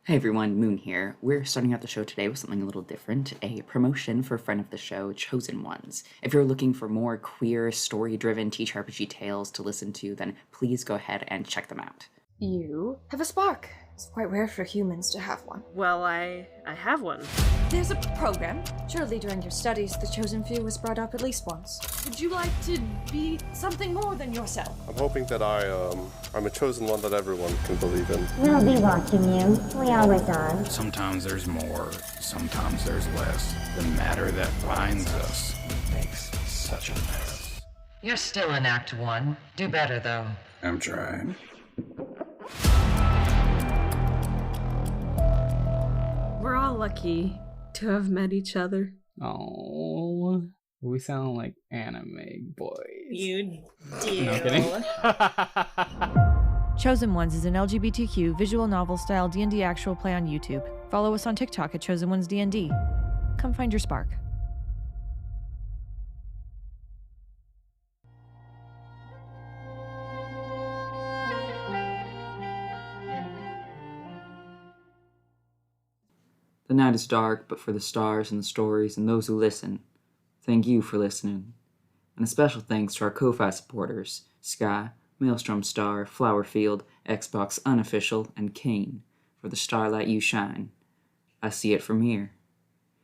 Hey everyone, Moon here. We're starting out the show today with something a little different, a promotion for a friend of the show, Chosen Ones. If you're looking for more queer, story-driven TTRPG tales to listen to, then please go ahead and check them out. You have a spark. It's quite rare for humans to have one. Well, I have one. There's a program. Surely during your studies, the Chosen Few was brought up at least once. Would you like to be something more than yourself? I'm hoping that I'm a chosen one that everyone can believe in. We'll be watching you. We always are. Sometimes there's more, sometimes there's less. The matter that binds us makes such a mess. You're still in Act 1. Do better, though. I'm trying. We're all lucky to have met each other. Oh, we sound like anime boys. You do. No kidding. Chosen Ones is an LGBTQ visual novel style D&D actual play on YouTube. Follow us on TikTok at Chosen Ones D&D. Come find your spark. The night is dark, but for the stars and the stories and those who listen, thank you for listening. And a special thanks to our Ko-Fi supporters, Sky, Maelstrom Star, Flowerfield, Xbox Unofficial, and Kane, for the starlight you shine. I see it from here.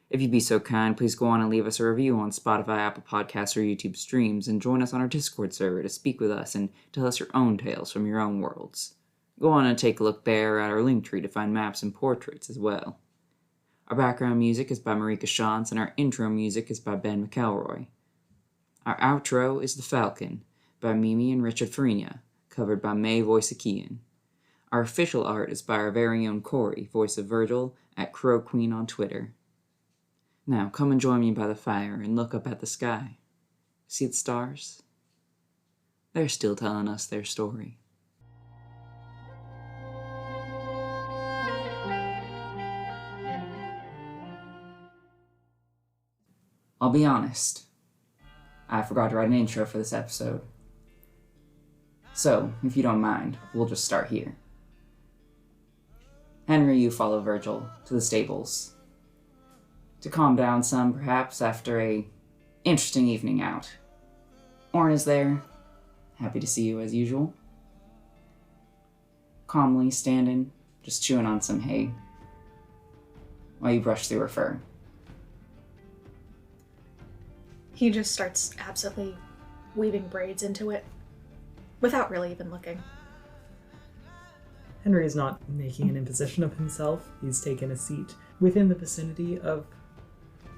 If you'd be so kind, please go on and leave us a review on Spotify, Apple Podcasts, or YouTube streams, and join us on our Discord server to speak with us and tell us your own tales from your own worlds. Go on and take a look there at our link tree to find maps and portraits as well. Our background music is by Marika Shantz, and our intro music is by Ben McElroy. Our outro is The Falcon, by Mimi and Richard Farina, covered by May Voisakian. Our official art is by our very own Corey, voice of Virgil, at Crow Queen on Twitter. Now, come and join me by the fire and look up at the sky. See the stars? They're still telling us their story. I'll be honest, I forgot to write an intro for this episode. So, if you don't mind, we'll just start here. Henry, you follow Virgil to the stables. To calm down some, perhaps, after a interesting evening out. Orn is there, happy to see you as usual. Calmly standing, just chewing on some hay, while you brush through her fur. He just starts absently weaving braids into it, without really even looking. Henry is not making an imposition of himself. He's taken a seat within the vicinity of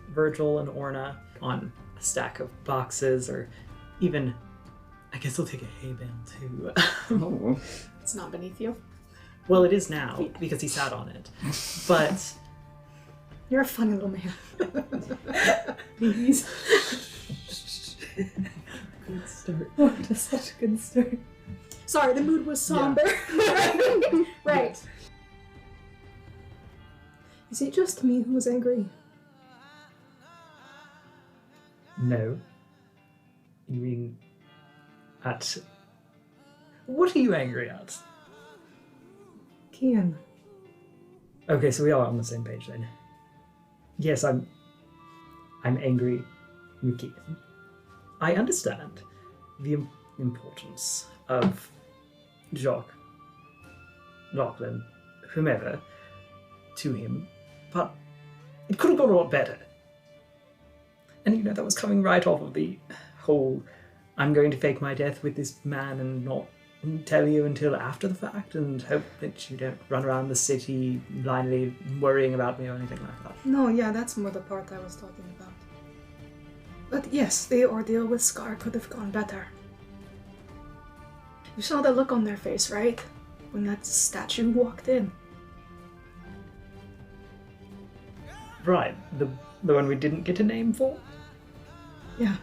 Virgil and Orna on a stack of boxes, or even, I guess he'll take a hay bale too. Oh. It's not beneath you. Well, it is now, because he sat on it. But You're a funny little man. Please. Good start. Oh, that's such a good start. Sorry, the mood was somber. Yeah. Right. Is it just me who was angry? No. You mean at... What are you angry at? Kian. Okay, so we are on the same page then. Yes, I'm angry with Keegan. I understand the importance of Jock, Lachlan, whomever, to him, but it could have gone a lot better. And that was coming right off of the whole, I'm going to fake my death with this man and not tell you until after the fact and hope that you don't run around the city blindly worrying about me or anything like that. No, yeah, that's more the part I was talking about. But yes, the ordeal with Scar could have gone better. You saw the look on their face, right? When that statue walked in. Right, the one we didn't get a name for? Yeah.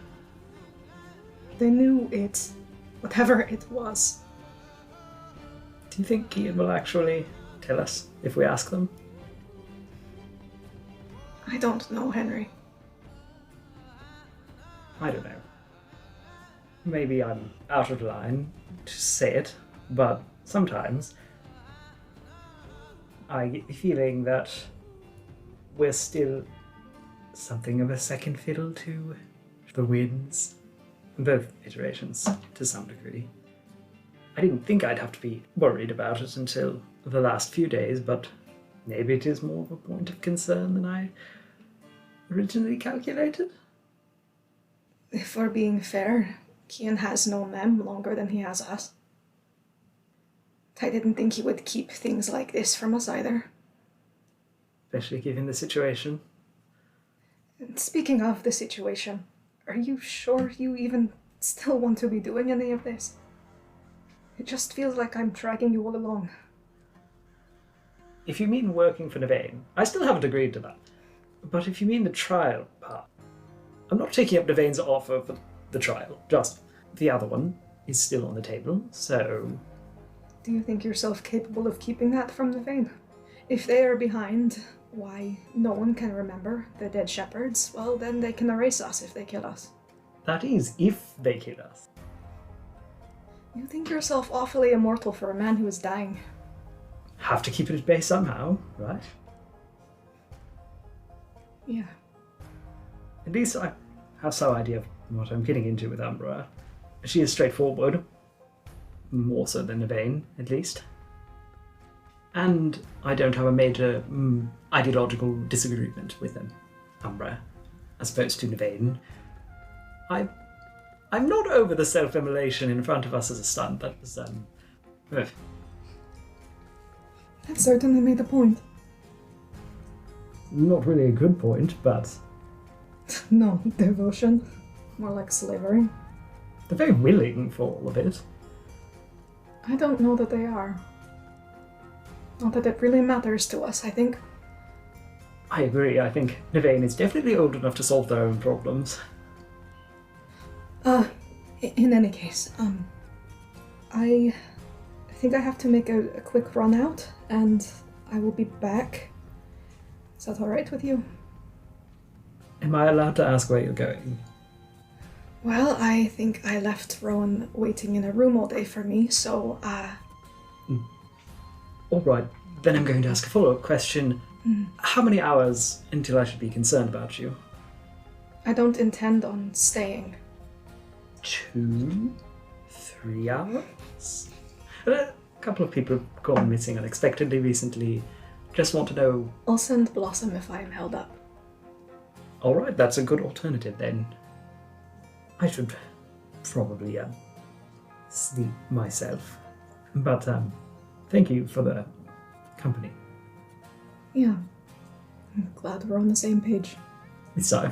They knew it, whatever it was. Do you think Ian will actually tell us if we ask them? I don't know, Henry. I don't know. Maybe I'm out of line to say it, but sometimes I get the feeling that we're still something of a second fiddle to the winds. Both iterations, to some degree. I didn't think I'd have to be worried about it until the last few days, but maybe it is more of a point of concern than I originally calculated. If we're being fair, Kian has known them longer than he has us. I didn't think he would keep things like this from us either. Especially given the situation. And speaking of the situation, are you sure you even still want to be doing any of this? It just feels like I'm dragging you all along. If you mean working for Nevane, I still haven't agreed to that. But if you mean the trial part, I'm not taking up Nevane's offer for the trial, just the other one is still on the table, so... Do you think yourself capable of keeping that from Nevane? If they are behind why no one can remember the dead shepherds, well, then they can erase us if they kill us. That is, if they kill us. You think yourself awfully immortal for a man who is dying. Have to keep it at bay somehow, right? Yeah. At least I have some idea of what I'm getting into with Umbra. She is straightforward. More so than Nevane, at least. And I don't have a major ideological disagreement with them, Umbra, as opposed to Nevane. I'm not over the self-immolation in front of us as a stunt. That was, That certainly made a point. Not really a good point, but... No, devotion. More like slavery. They're very willing for all of it. I don't know that they are. Not that it really matters to us, I think. I agree. I think Nevane is definitely old enough to solve their own problems. In any case, I think I have to make a quick run out, and I will be back. Is that alright with you? Am I allowed to ask where you're going? Well, I think I left Rowan waiting in a room all day for me, so, Alright, then I'm going to ask a follow-up question. How many hours until I should be concerned about you? I don't intend on staying. 2, 3 hours? A couple of people have gone missing unexpectedly recently. Just want to know... I'll send Blossom if I am held up. Alright, that's a good alternative then. I should probably sleep myself. But thank you for the company. Yeah. I'm glad we're on the same page. So.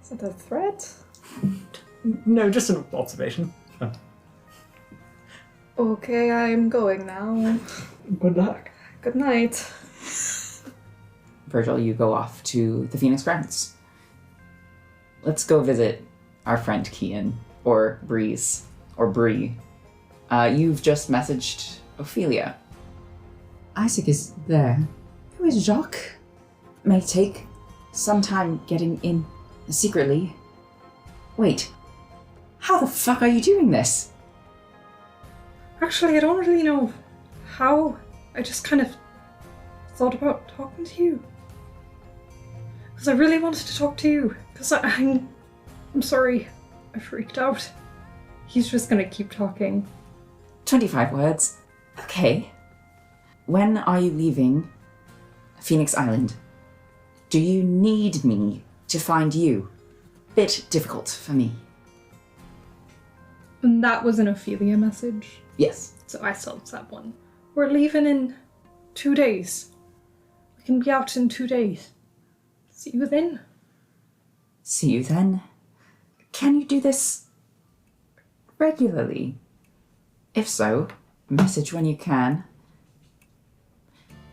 Is that a threat? No, just an observation. Oh. Okay, I'm going now. Good luck. Good night. Virgil, you go off to the Phoenix Grounds. Let's go visit our friend Kian, or Breeze, or Bree. You've just messaged Ophelia. Isaac is there. Who is Jacques? May take some time getting in secretly. Wait, how the fuck are you doing this? Actually, I don't really know how. I just kind of thought about talking to you. Because I really wanted to talk to you. Because I'm sorry, I freaked out. He's just gonna keep talking. 25 words. Okay. When are you leaving Phoenix Island? Do you need me to find you? Bit difficult for me. And that was an Ophelia message? Yes. So I solved that one. We're leaving in 2 days. We can be out in 2 days. See you then. See you then. Can you do this regularly? If so, message when you can.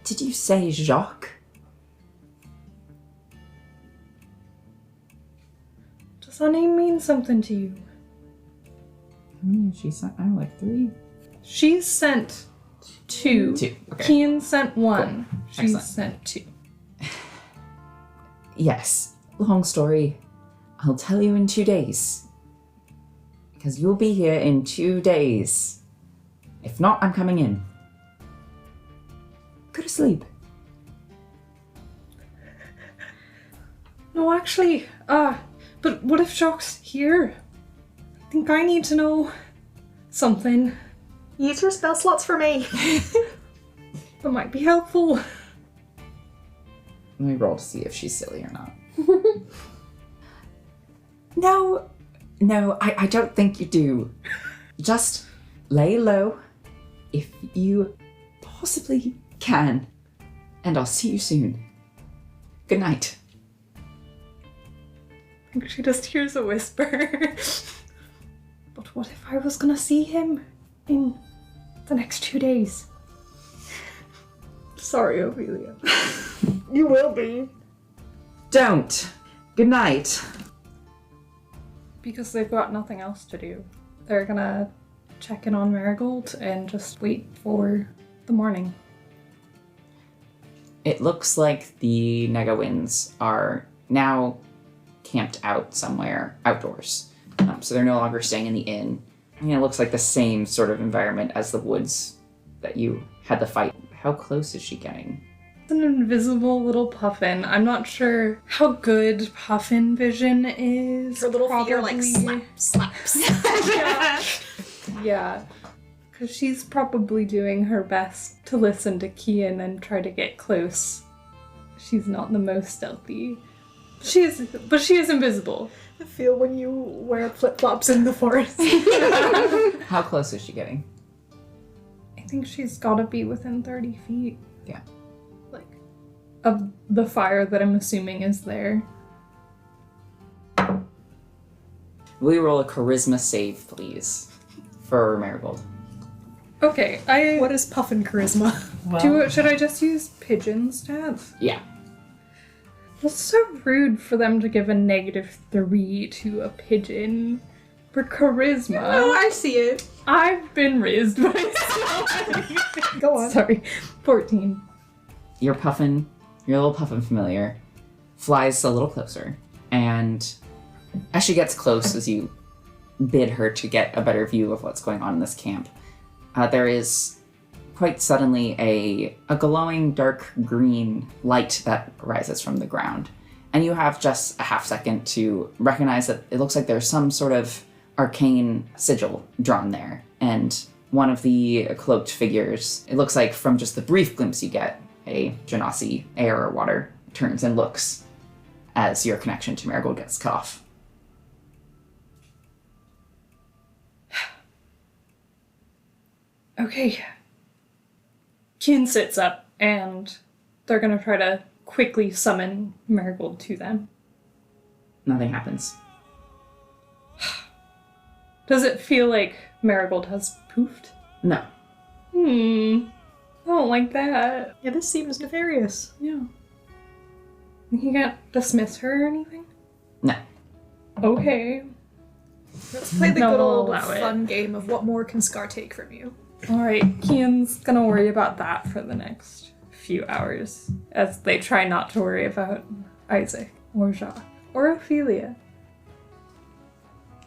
Did you say Jacques? Does that name mean something to you? She sent, I don't know, like 3? She's sent 2. 2, okay. Kian sent 1. Cool. She's Excellent. sent 2. Yes, long story. I'll tell you in 2 days. Because you'll be here in 2 days. If not, I'm coming in. Go to sleep. No, actually, but what if Jock's here? I think I need to know something. Use your spell slots for me. That might be helpful. Let me roll to see if she's silly or not. No, I don't think you do. Just lay low if you possibly can. And I'll see you soon. Good night. I think she just hears a whisper. But what if I was gonna see him in the next 2 days? Sorry, Ophelia. You will be. Don't. Good night. Because they've got nothing else to do. They're gonna check in on Marigold and just wait for the morning. It looks like the Negawins are now camped out somewhere outdoors. So they're no longer staying in the inn. I mean, it looks like the same sort of environment as the woods that you had the fight. How close is she getting? It's an invisible little puffin. I'm not sure how good puffin vision is. Her little feet are like slaps. Yeah. Because she's probably doing her best to listen to Kian and try to get close. She's not the most stealthy. But she is invisible. I feel when you wear flip-flops in the forest. How close is she getting? I think she's gotta be within 30 feet. Yeah. Like, of the fire that I'm assuming is there. Will you roll a charisma save, please, for Marigold? Okay, What is puffin charisma? Should I just use pigeon stats? Yeah. It's so rude for them to give a -3 to a pigeon for charisma. Oh, I see it. I've been raised by somebody. Go on. Sorry, 14. Your little puffin familiar, flies a little closer, and as she gets close, as you bid her to get a better view of what's going on in this camp, there is quite suddenly a glowing dark green light that rises from the ground. And you have just a half second to recognize that it looks like there's some sort of arcane sigil drawn there. And one of the cloaked figures, it looks like from just the brief glimpse you get, a Genasi, air or water, turns and looks as your connection to Marigold gets cut off. Okay. Kian sits up, and they're gonna try to quickly summon Marigold to them. Nothing happens. Does it feel like Marigold has poofed? No. I don't like that. Yeah, this seems nefarious. Yeah. You can't dismiss her or anything? No. Okay. Let's play the No, good I'll old allow it. fun game of what more can Scar take from you. Alright, Kian's gonna worry about that for the next few hours, as they try not to worry about Isaac, or Jacques, or Ophelia.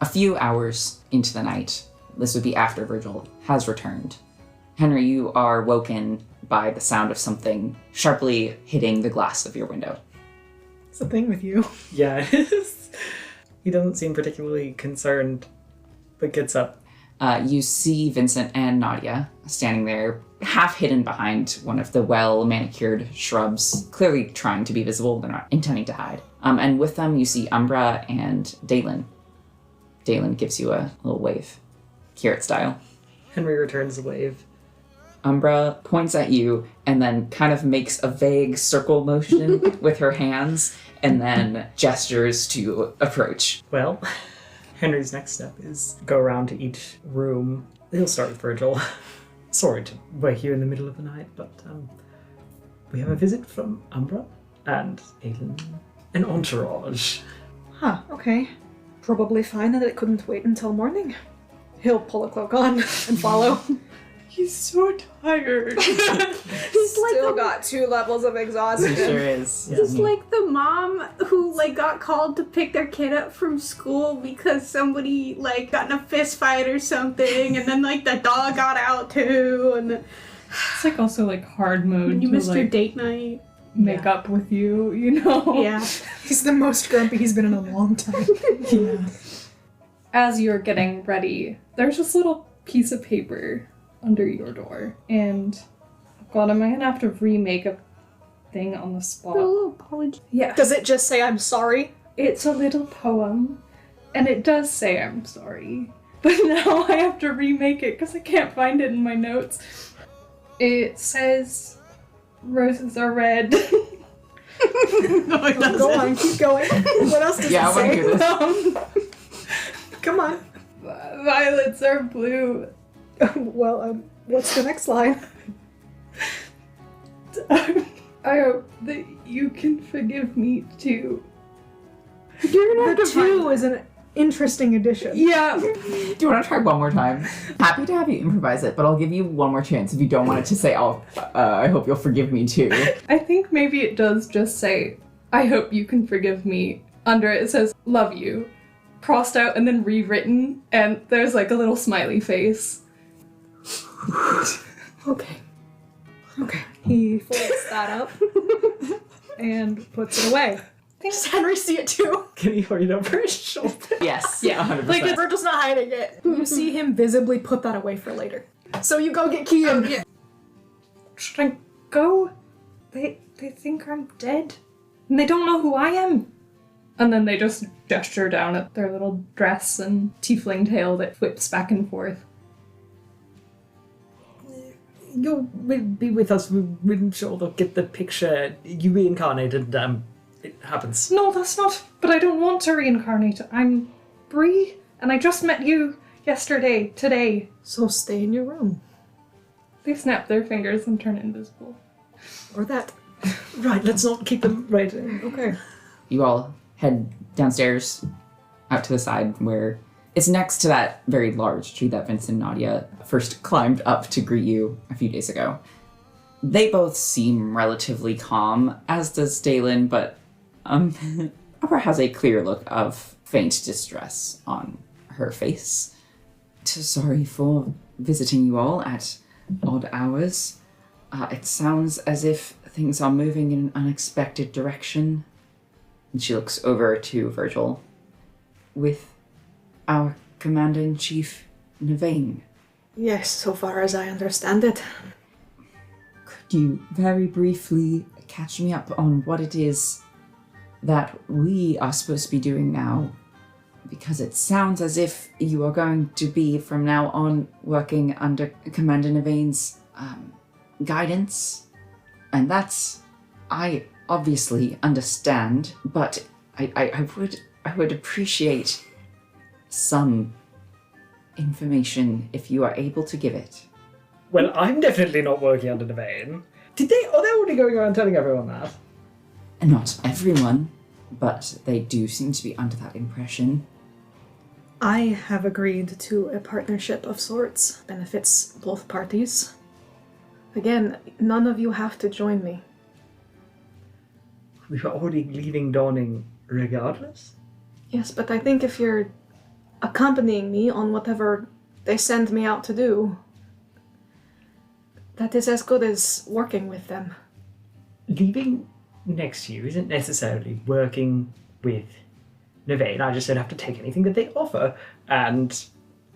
A few hours into the night, this would be after Virgil has returned. Henry, you are woken by the sound of something sharply hitting the glass of your window. What's the thing with you? Yeah, it is. He doesn't seem particularly concerned, but gets up. You see Vincent and Nadia standing there, half hidden behind one of the well-manicured shrubs, clearly trying to be visible. They're not intending to hide. And with them, you see Umbra and Dalen. Dalen gives you a little wave, Kirit style. Henry returns the wave. Umbra points at you and then kind of makes a vague circle motion with her hands and then gestures to approach. Well, Henry's next step is go around to each room. He'll start with Virgil. Sorry to wake you in the middle of the night, but we have a visit from Umbra and Aelin, an entourage. Huh, okay. Probably fine that it couldn't wait until morning. He'll pull a cloak on and follow. He's so tired. He's still got 2 levels of exhaustion. He sure is. He's like the mom who got called to pick their kid up from school because somebody got in a fist fight or something, and then the dog got out too, and It's like also like hard mode You to missed your like date night. make up with you, you know? Yeah. He's the most grumpy he's been in a long time. Yeah. As you're getting ready, there's this little piece of paper under your door, and God, am I gonna have to remake a thing on the spot? Oh, apology. Yeah. Does it just say I'm sorry? It's a little poem, and it does say I'm sorry, but now I have to remake it because I can't find it in my notes. It says, "Roses are red." No, it doesn't. Go on, keep going. What else does Yeah, it I want to say? hear this. Come on. Violets are blue. Well, what's the next line? I hope that you can forgive me too. The 2 is an interesting addition. Yeah. Do you want to try one more time? Happy to have you improvise it, but I'll give you one more chance if you don't want it to say, I hope you'll forgive me too. I think maybe it does just say, I hope you can forgive me. Under it says, love you. Crossed out and then rewritten, and there's like a little smiley face. Okay. He folds that up and puts it away. Does Henry see it too? Can he hold it over his shoulder? Yes. Yeah, 100%. like Virgil's not hiding it. You see him visibly put that away for later. So you go get Kean. Yeah. Should I go? They think I'm dead. And they don't know who I am. And then they just gesture down at their little dress and tiefling tail that whips back and forth. You'll be with us. We're sure they'll get the picture. You reincarnated. It happens. No, that's not. But I don't want to reincarnate. I'm Bree, and I just met you today. So stay in your room. They snap their fingers and turn invisible. Or that. Right, let's not keep them right. Okay. You all head downstairs out to the side where it's next to that very large tree that Vincent and Nadia first climbed up to greet you a few days ago. They both seem relatively calm, as does Dalen, but Upper has a clear look of faint distress on her face. Sorry for visiting you all at odd hours. It sounds as if things are moving in an unexpected direction. And she looks over to Virgil. With our Commander-in-Chief, Navain. Yes, so far as I understand it. Could you very briefly catch me up on what it is that we are supposed to be doing now? Because it sounds as if you are going to be, from now on, working under Commander Navain's guidance. And that's... I obviously understand, but I would appreciate some information if you are able to give it. Well, I'm definitely not working under Navain. Are they already going around telling everyone that? Not everyone, but they do seem to be under that impression. I have agreed to a partnership of sorts. Benefits both parties. Again, none of you have to join me. We were already leaving Dawning regardless? Yes, but I think if you're accompanying me on whatever they send me out to do, that is as good as working with them. Leaving next to you isn't necessarily working with Navain. I just don't have to take anything that they offer, and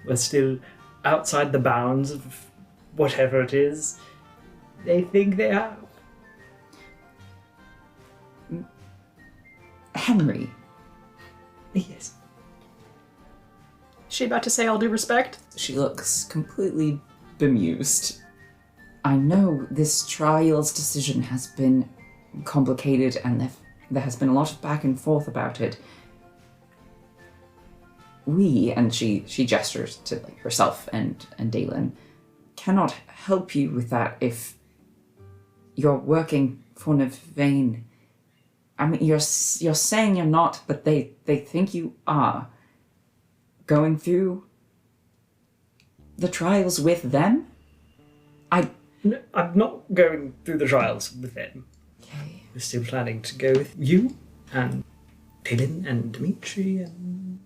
we're still outside the bounds of whatever it is they think they have. Henry. Yes. Is she about to say all due respect? She looks completely bemused. I know this trial's decision has been complicated and there has been a lot of back and forth about it. We, and she gestures to herself and Dalen, cannot help you with that if you're working for Navain. I mean, you're saying you're not, but they think you are. Going through the trials with them? No, I'm not going through the trials with them. Okay. We're still planning to go with you and Dylan and Dimitri and...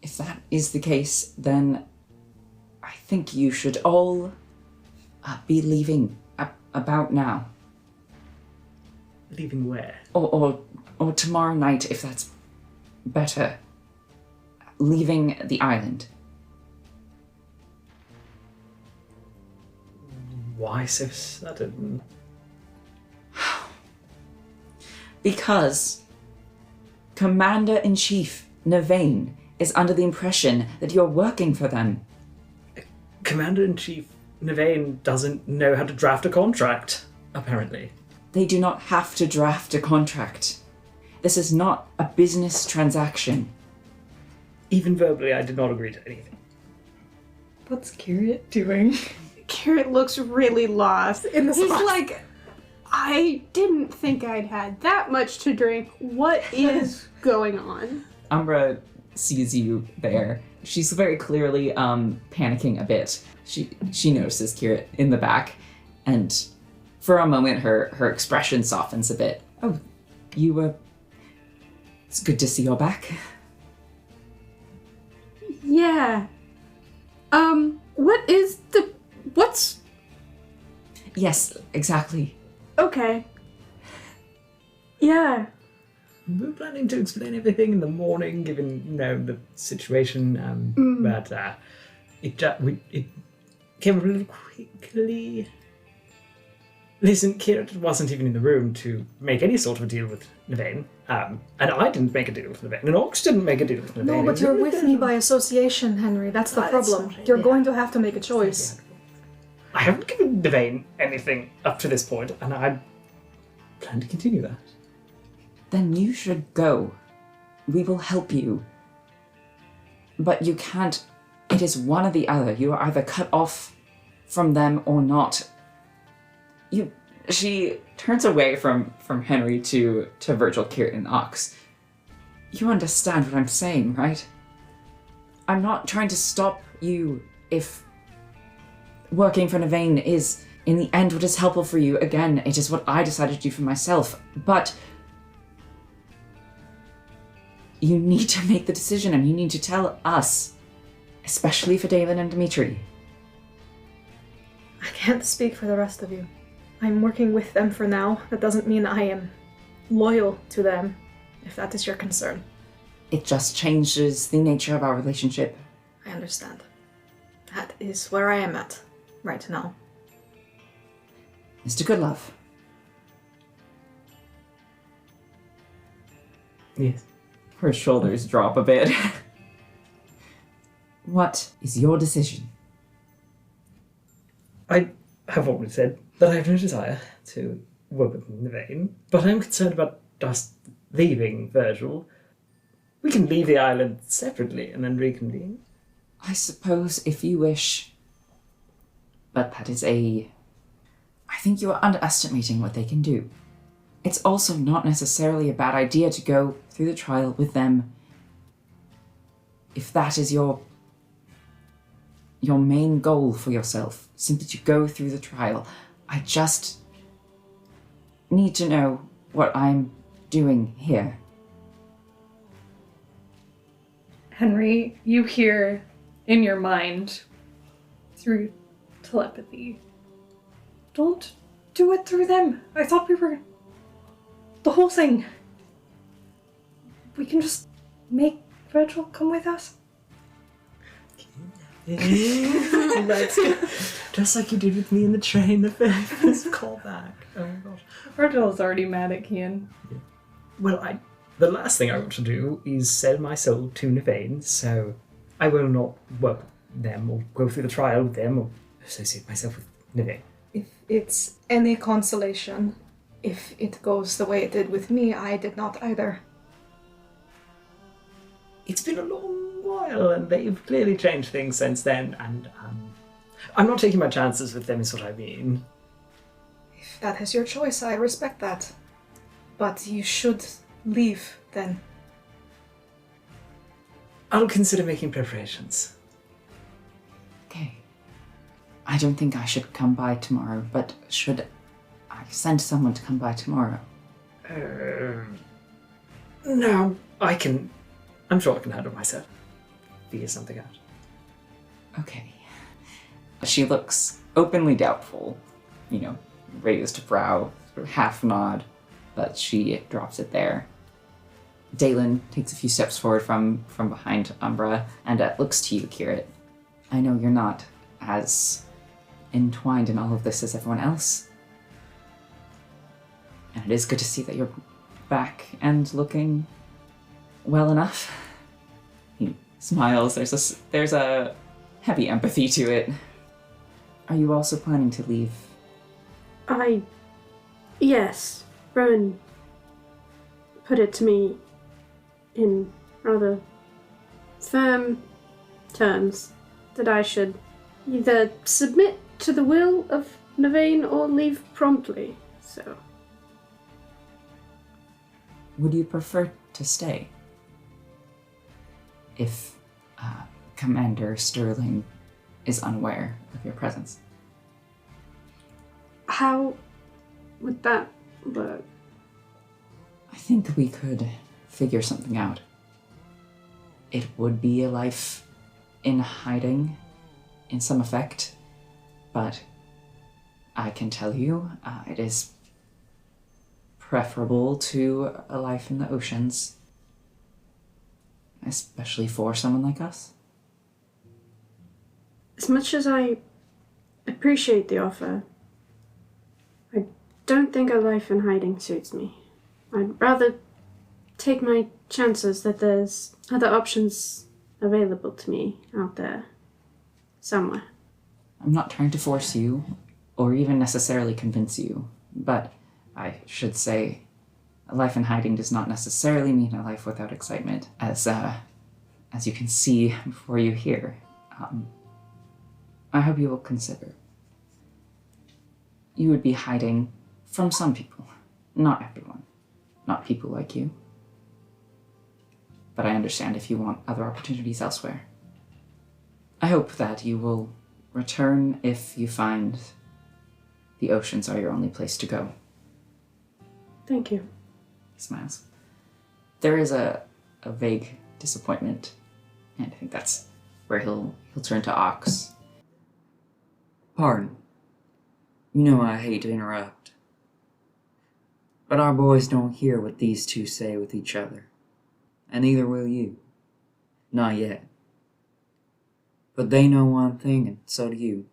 If that is the case, then I think you should all be leaving about now? Leaving where? Or tomorrow night, if that's better. Leaving the island. Why so sudden? Because Commander-in-Chief Navain is under the impression that you're working for them. Commander-in-Chief Navain doesn't know how to draft a contract, apparently. They do not have to draft a contract. This is not a business transaction. Even verbally, I did not agree to anything. What's Kirit doing? Kirit looks really lost. In the He's spot. like, I didn't think I'd had that much to drink. What is going on? Umbra sees you there. She's very clearly panicking a bit. She notices Kirit in the back, and for a moment her expression softens a bit. Oh, you were... It's good to see you're back. Yeah. What's... Yes, exactly. Okay. Yeah. We were planning to explain everything in the morning, given, the situation, but it came up a little quickly. Listen, Kirit wasn't even in the room to make any sort of a deal with Navain, and I didn't make a deal with Navain, and Ox didn't make a deal with Navain. No, but you're with me by association, Henry. That's the problem. You're going to have to make a choice. I haven't given Navain anything up to this point, and I plan to continue that. Then you should go. We will help you. But you can't... It is one or the other. You are either cut off from them or not. She turns away from Henry to Virgil, Kirit, and Ox. You understand what I'm saying, right? I'm not trying to stop you if working for Navain is, in the end, what is helpful for you. Again, it is what I decided to do for myself. But you need to make the decision, and you need to tell us, especially for Dalen and Dimitri. I can't speak for the rest of you. I'm working with them for now. That doesn't mean I am loyal to them, if that is your concern. It just changes the nature of our relationship. I understand. That is where I am at right now. Mr. Goodlove. Yes. Her shoulders drop a bit. What is your decision? I have already said that I have no desire to work with Navain, but I'm concerned about us leaving Virgil. We can leave the island separately and then reconvene. I suppose if you wish. But that is I think you are underestimating what they can do. It's also not necessarily a bad idea to go through the trial with them. If that is your main goal for yourself, simply to go through the trial. I just need to know what I'm doing here. Henry, you hear in your mind, through telepathy, don't do it through them. I thought we were... The whole thing. We can just make Virgil come with us. Let's go. Just like you did with me in the train, the first call back. Oh my gosh. Virgil's already mad at Kian. Yeah. Well, the last thing I want to do is sell my soul to Navain, so I will not work with them or go through the trial with them or associate myself with Navain. If it's any consolation, if it goes the way it did with me, I did not either. It's been a long while, and they've clearly changed things since then, and I'm not taking my chances with them is what I mean. If that is your choice, I respect that. But you should leave, then. I'll consider making preparations. Okay. I don't think I should come by tomorrow, but should I send someone to come by tomorrow? No, I'm sure I can handle myself. Figure something out. Okay. She looks openly doubtful, raised brow, sort of half nod, but she drops it there. Dalen takes a few steps forward from behind Umbra and looks to you, Kirit. I know you're not as entwined in all of this as everyone else. And it is good to see that you're back and looking well enough. He smiles. There's a heavy empathy to it. Are you also planning to leave? Yes. Rowan put it to me in rather firm terms that I should either submit to the will of Navain or leave promptly, so... Would you prefer to stay? If Commander Sterling is unaware of your presence. How would that work? I think we could figure something out. It would be a life in hiding, in some effect, but I can tell you it is preferable to a life in the oceans, especially for someone like us. As much as I appreciate the offer, I don't think a life in hiding suits me. I'd rather take my chances that there's other options available to me out there, somewhere. I'm not trying to force you, or even necessarily convince you, but I should say a life in hiding does not necessarily mean a life without excitement, as you can see before you hear. I hope you will consider. You would be hiding from some people, not everyone, not people like you. But I understand if you want other opportunities elsewhere. I hope that you will return if you find the oceans are your only place to go. Thank you. He smiles. There is a vague disappointment, and I think that's where he'll turn to Ox. Pardon. You know I hate to interrupt. But our boys don't hear what these two say with each other. And neither will you. Not yet. But they know one thing, and so do you.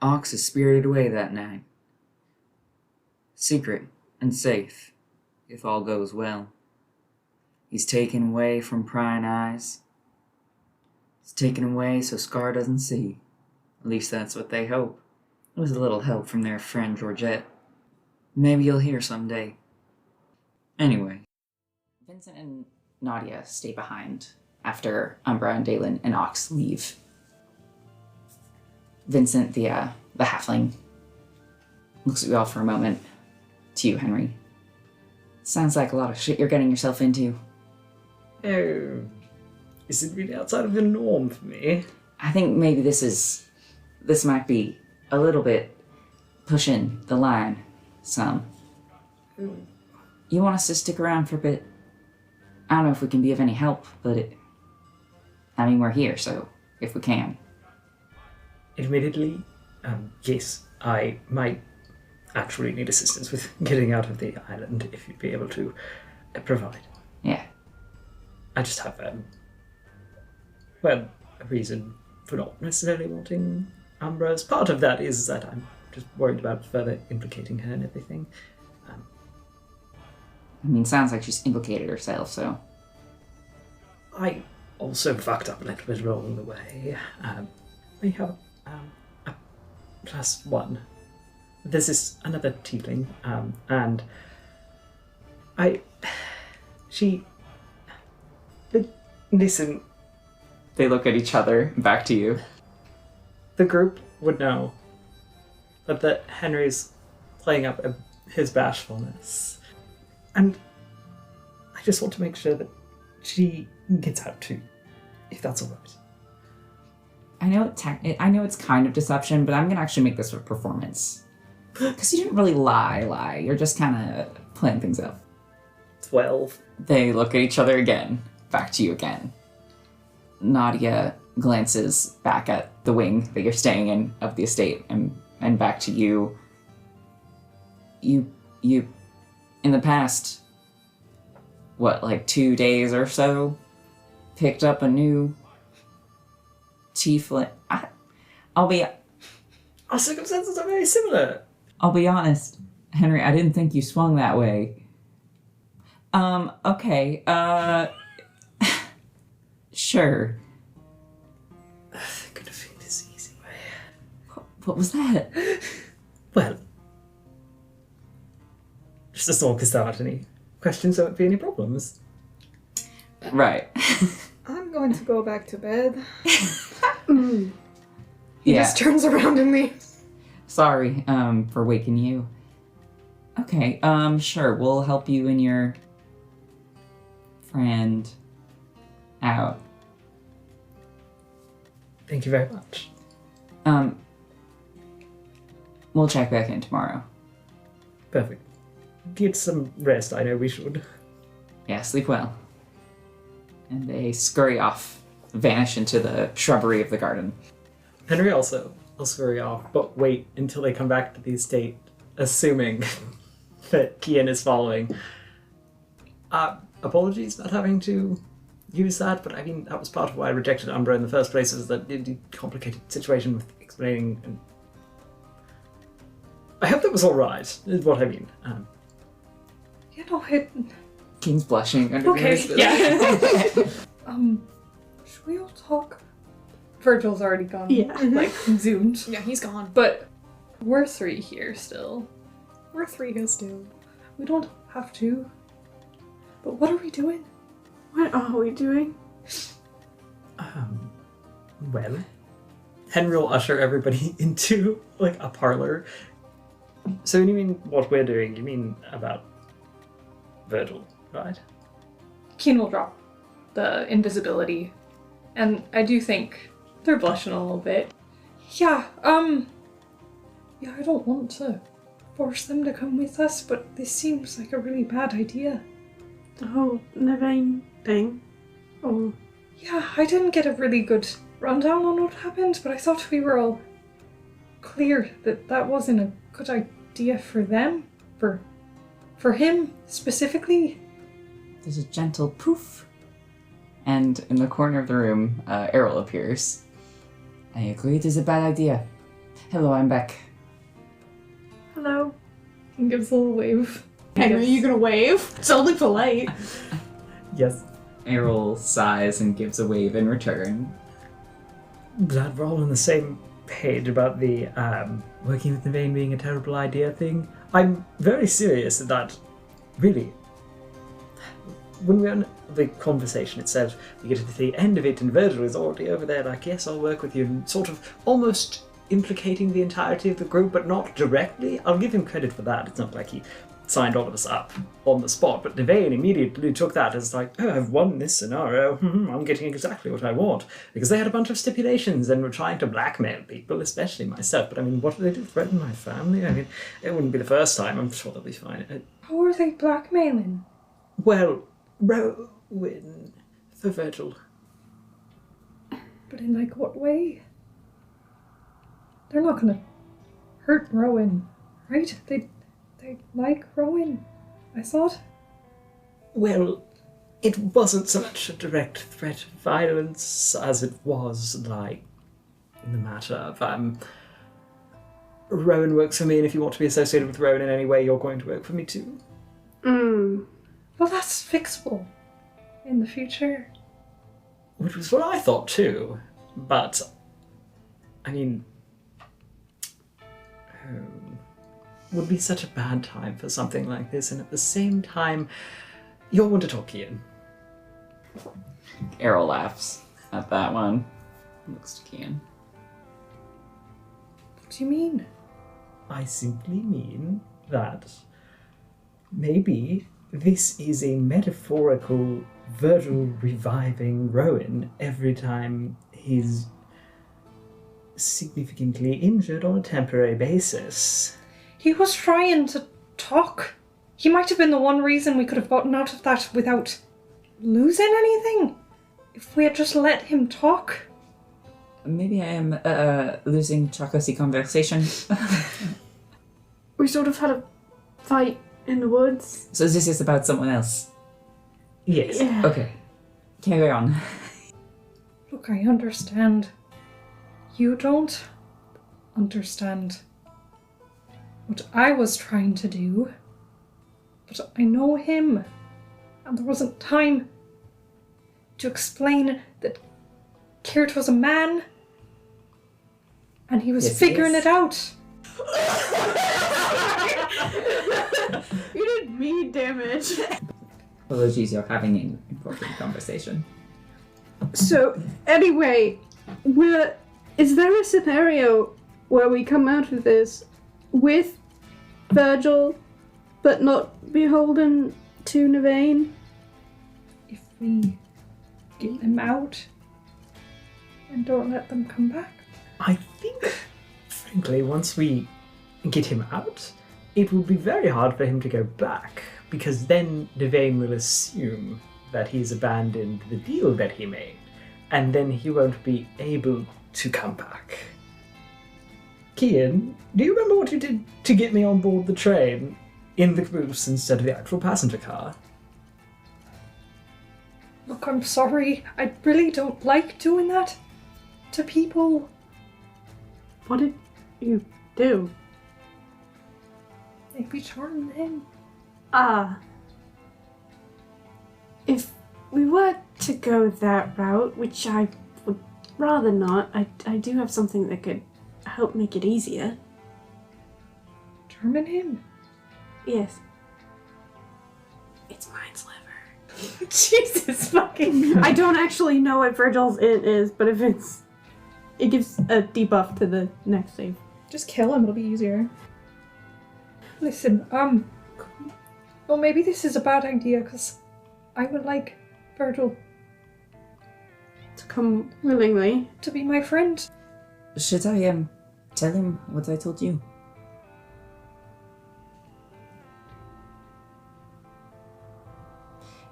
Ox is spirited away that night. Secret and safe, if all goes well. He's taken away from prying eyes. He's taken away so Scar doesn't see. At least that's what they hope. With a little help from their friend Georgette. Maybe you'll hear someday. Anyway. Vincent and Nadia stay behind after Umbra and Dalen and Ox leave. Vincent, the halfling, looks at you all for a moment. To you, Henry. Sounds like a lot of shit you're getting yourself into. Oh, is it really outside of the norm for me? I think maybe this might be a little bit pushing the line some. You want us to stick around for a bit? I don't know if we can be of any help, but we're here, so if we can. Admittedly, yes, I might actually need assistance with getting out of the island if you'd be able to provide. Yeah. I just have, a reason for not necessarily wanting Umbra's. Part of that is that I'm just worried about further implicating her and everything. Sounds like she's implicated herself, so... I also fucked up a little bit along the way. We have a +1. This is another tiefling, and listen. They look at each other, back to you. The group would know that Henry's playing up his bashfulness. And I just want to make sure that she gets out too, if that's alright. I know it's kind of deception, but I'm gonna actually make this a performance. Because you didn't really lie. You're just kind of playing things up. 12. They look at each other again, back to you again. Nadia glances back at the wing that you're staying in of the estate and back to you. you, in the past, what, like 2 days or so, picked up a new tiefling. Our circumstances are very similar. I'll be honest, Henry, I didn't think you swung that way. Okay, sure. I could have found this easy way. What was that? Well, just a talk to start. Any questions? There won't be any problems. Right. I'm going to go back to bed. He just turns around and leaves. Sorry, for waking you. Okay, sure, we'll help you and your friend out. Thank you very much. We'll check back in tomorrow. Perfect. Get some rest, I know we should. Yeah, sleep well. And they scurry off, vanish into the shrubbery of the garden. Henry also will scurry off, but wait until they come back to the estate, assuming that Kian is following. Apologies about having to use that, but I mean, that was part of why I rejected Umbra in the first place, is that the complicated situation with explaining. And I hope that was alright, is what I mean. You know, it... Keen's blushing under Okay, his yeah. Should we all talk? Virgil's already gone. Yeah. Like, zoomed. Yeah, he's gone. But we're 3 here still. We're 3 here still. We don't have to. But what are we doing? What are we doing? Well, Henry will usher everybody into, like, a parlor. So when you mean what we're doing, you mean about Virgil, right? Keen will drop the invisibility. And I do think they're blushing a little bit. Yeah, yeah, I don't want to force them to come with us, but this seems like a really bad idea. The whole Nevane thing? Or... Yeah, I didn't get a really good rundown on what happened, but I thought we were all clear that that wasn't a good idea for them. For him, specifically. There's a gentle poof. And in the corner of the room, Errol appears. I agree it is a bad idea. Hello, I'm back. Hello. And gives a little wave. Henry, you gonna wave? It's only polite. Yes. Errol sighs and gives a wave in return. Glad we're all on the same page about the working with Nevane being a terrible idea thing. I'm very serious that, really, when we're on the conversation itself, we get to the end of it and Virgil is already over there like, yes, I'll work with you, and sort of almost implicating the entirety of the group, but not directly. I'll give him credit for that. It's not like he signed all of us up on the spot, but Nevane immediately took that as like, oh, I've won this scenario, I'm getting exactly what I want, because they had a bunch of stipulations and were trying to blackmail people, especially myself. But I mean, what do they do? Threaten my family? I mean, it wouldn't be the first time. I'm sure they'll be fine. How are they blackmailing? Well, Rowan for Virgil. But in like what way? They're not gonna hurt Rowan, right? They like Rowan, I thought. Well, it wasn't so much a direct threat of violence as it was, like, in the matter of, Rowan works for me, and if you want to be associated with Rowan in any way, you're going to work for me too. Well, that's fixable in the future. Which was what I thought too, but, I mean, would be such a bad time for something like this, and at the same time, you'll want to talk, Ian. Errol laughs at that one. Looks to Kian. What do you mean? I simply mean that maybe this is a metaphorical Virgil reviving Rowan every time he's significantly injured on a temporary basis. He was trying to talk. He might have been the one reason we could have gotten out of that without losing anything. If we had just let him talk. Maybe I am losing track of the conversation. We sort of had a fight in the woods. So this is about someone else? Yes. Yeah. Okay. Carry on. Look, I understand. You don't understand what I was trying to do. But I know him. And there wasn't time to explain that Kirt was a man. And he was Yes, figuring yes. it out. You did me damage. Apologies, you're having an important conversation. So, anyway, is there a scenario where we come out of this with Virgil, but not beholden to Navain? If we get them out and don't let them come back. I think, frankly, once we get him out, it will be very hard for him to go back, because then Devane will assume that he's abandoned the deal that he made, and then he won't be able to come back. Kian, do you remember what you did to get me on board the train in the caboose instead of the actual passenger car? Look, I'm sorry. I really don't like doing that to people. What did you do? Maybe turn them. If we were to go that route, which I would rather not, I do have something that could help make it easier. Determine him. Yes. It's Mind's liver. Jesus fucking. I don't actually know what Virgil's it is, but if it gives a debuff to the next save. Just kill him, it'll be easier. Listen, well, maybe this is a bad idea, because I would like Virgil To come willingly. to be my friend. Should I tell him what I told you?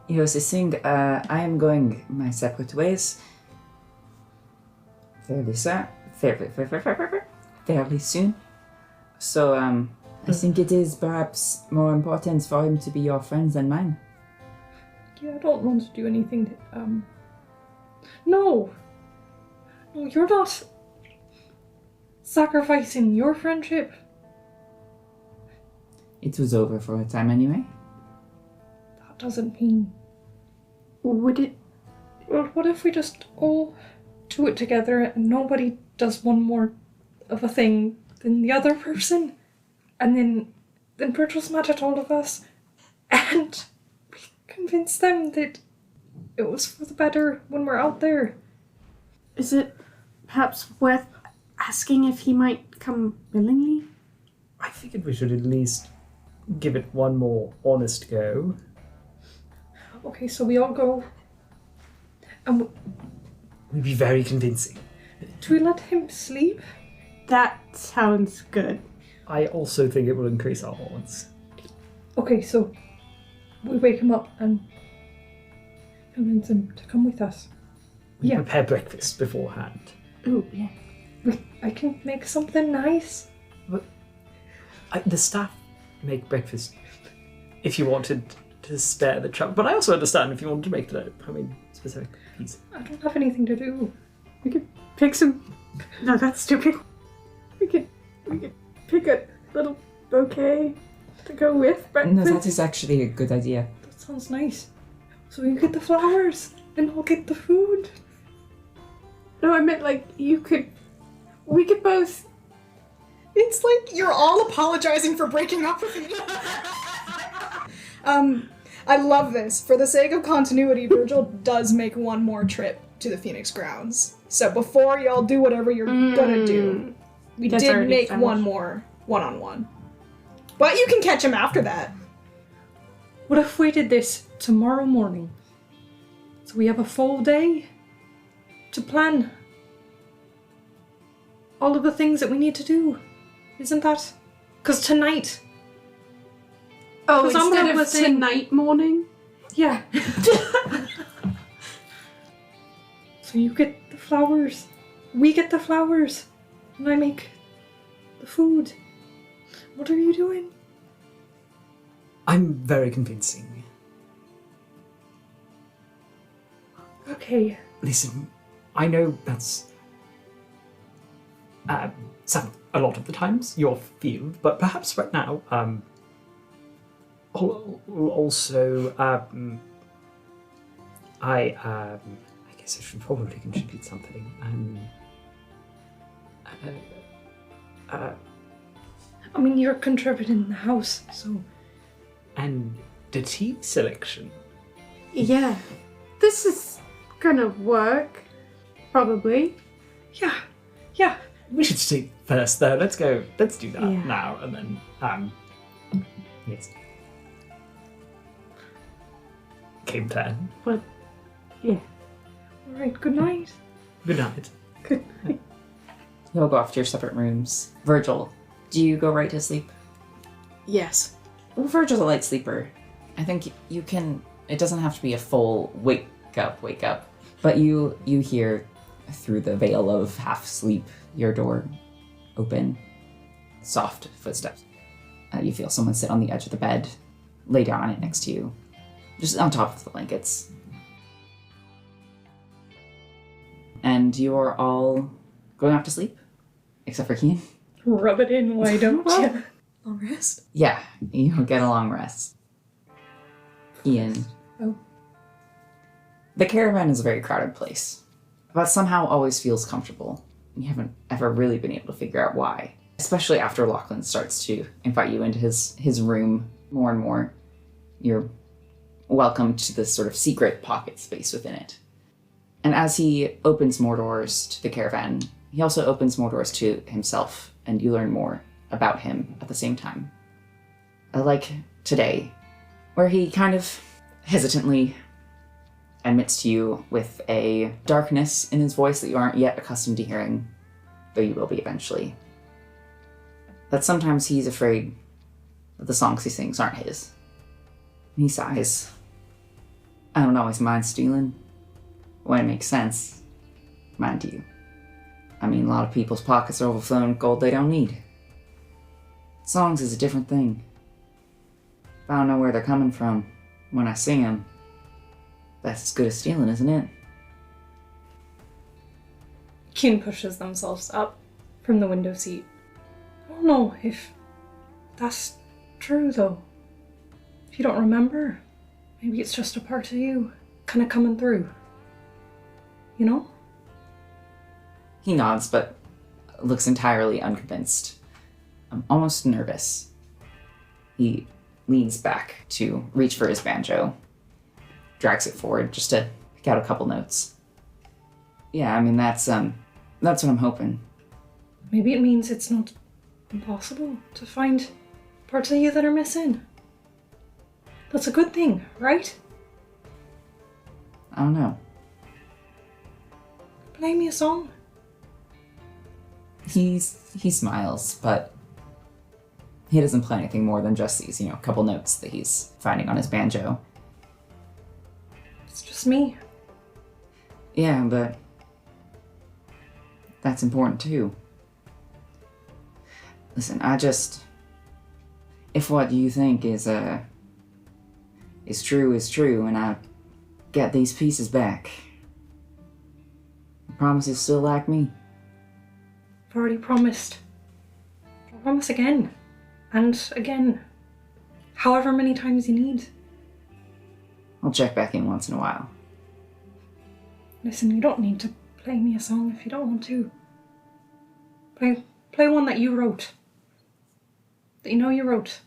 He was saying, I am going my separate ways fairly soon. So, I think it is perhaps more important for him to be your friend than mine. Yeah, I don't want to do anything that, No, you're not sacrificing your friendship. It was over for a time anyway. That doesn't mean... Would it? Well, what if we just all do it together and nobody does one more of a thing than the other person? And then Virgil's mad at all of us. And we convince them that it was for the better when we're out there. Is it perhaps worth asking if he might come willingly? I figured we should at least give it one more honest go. Okay, so we all go. And We'd be very convincing. do we let him sleep? That sounds good. I also think it will increase our odds. Okay, so we wake him up and convince him to come with us. We Yeah. prepare breakfast beforehand. Ooh, yeah. I can make something nice. The staff make breakfast if you wanted to spare the trouble. But I also understand if you wanted to make it specific piece. I don't have anything to do. We could pick some. No, that's stupid. We could pick a little bouquet to go with breakfast. No, that is actually a good idea. That sounds nice. So you get the flowers and I'll get the food. No, I meant like we could both. It's like you're all apologizing for breaking up with me. I love this. For the sake of continuity, Virgil does make one more trip to the Phoenix grounds. So before y'all do whatever you're gonna do, we That's did already make established. one more one-on-one. But you can catch him after that. What if we did this tomorrow morning? So we have a full day to plan all of the things that we need to do. Isn't that? Because tonight... Oh, 'Cause instead Umbra of was saying- tonight morning. Yeah. So you get the flowers. We get the flowers. And I make the food. What are you doing? I'm very convincing. Okay. Listen, I know that's some a lot of the times your field, but perhaps right now, also, I guess I should probably contribute something. I mean, you're contributing the house, so. And the tea selection. Yeah, this is gonna work. Probably. Yeah. We should sleep first, though. Let's do that Yeah. now, and then, yes. Game plan. But, yeah. Alright, good night. Good night. Good night. You'll go off to your separate rooms. Virgil, do you go right to sleep? Yes. Well, Virgil's a light sleeper. I think you can. It doesn't have to be a full wake up. But you hear through the veil of half sleep your door open, soft footsteps. You feel someone sit on the edge of the bed, lay down on it next to you, just on top of the blankets. And you're all going off to sleep, except for Kian. Rub it in, why don't you? Long rest? Yeah, you'll get a long rest. Ian. Oh. The caravan is a very crowded place, but somehow always feels comfortable. You haven't ever really been able to figure out why, especially after Lachlan starts to invite you into his room more and more. You're welcome to this sort of secret pocket space within it. And as he opens more doors to the caravan, he also opens more doors to himself, and you learn more about him at the same time. Like today, where he kind of hesitantly admits to you with a darkness in his voice that you aren't yet accustomed to hearing, though you will be eventually, that sometimes he's afraid that the songs he sings aren't his. And he sighs. I don't always mind stealing when it makes sense, mind you. I mean, a lot of people's pockets are overflowing with gold they don't need. Songs is a different thing. If I don't know where they're coming from when I sing them, that's as good as stealing, isn't it? Kian pushes themselves up from the window seat. I don't know if that's true, though. If you don't remember, maybe it's just a part of you kind of coming through. You know? He nods, but looks entirely unconvinced. Almost nervous. He leans back to reach for his banjo, drags it forward just to pick out a couple notes. Yeah, I mean, that's what I'm hoping. Maybe it means it's not impossible to find parts of you that are missing. That's a good thing, right? I don't know. Play me a song. He smiles, but he doesn't play anything more than just these, couple notes that he's finding on his banjo. It's just me. Yeah, but that's important too. Listen, if what you think is true, and I get these pieces back, I promise you'll still like me. I've already promised. I'll promise again. And again. However many times you need. I'll check back in once in a while. Listen, you don't need to play me a song if you don't want to. Play one that you wrote. That you know you wrote.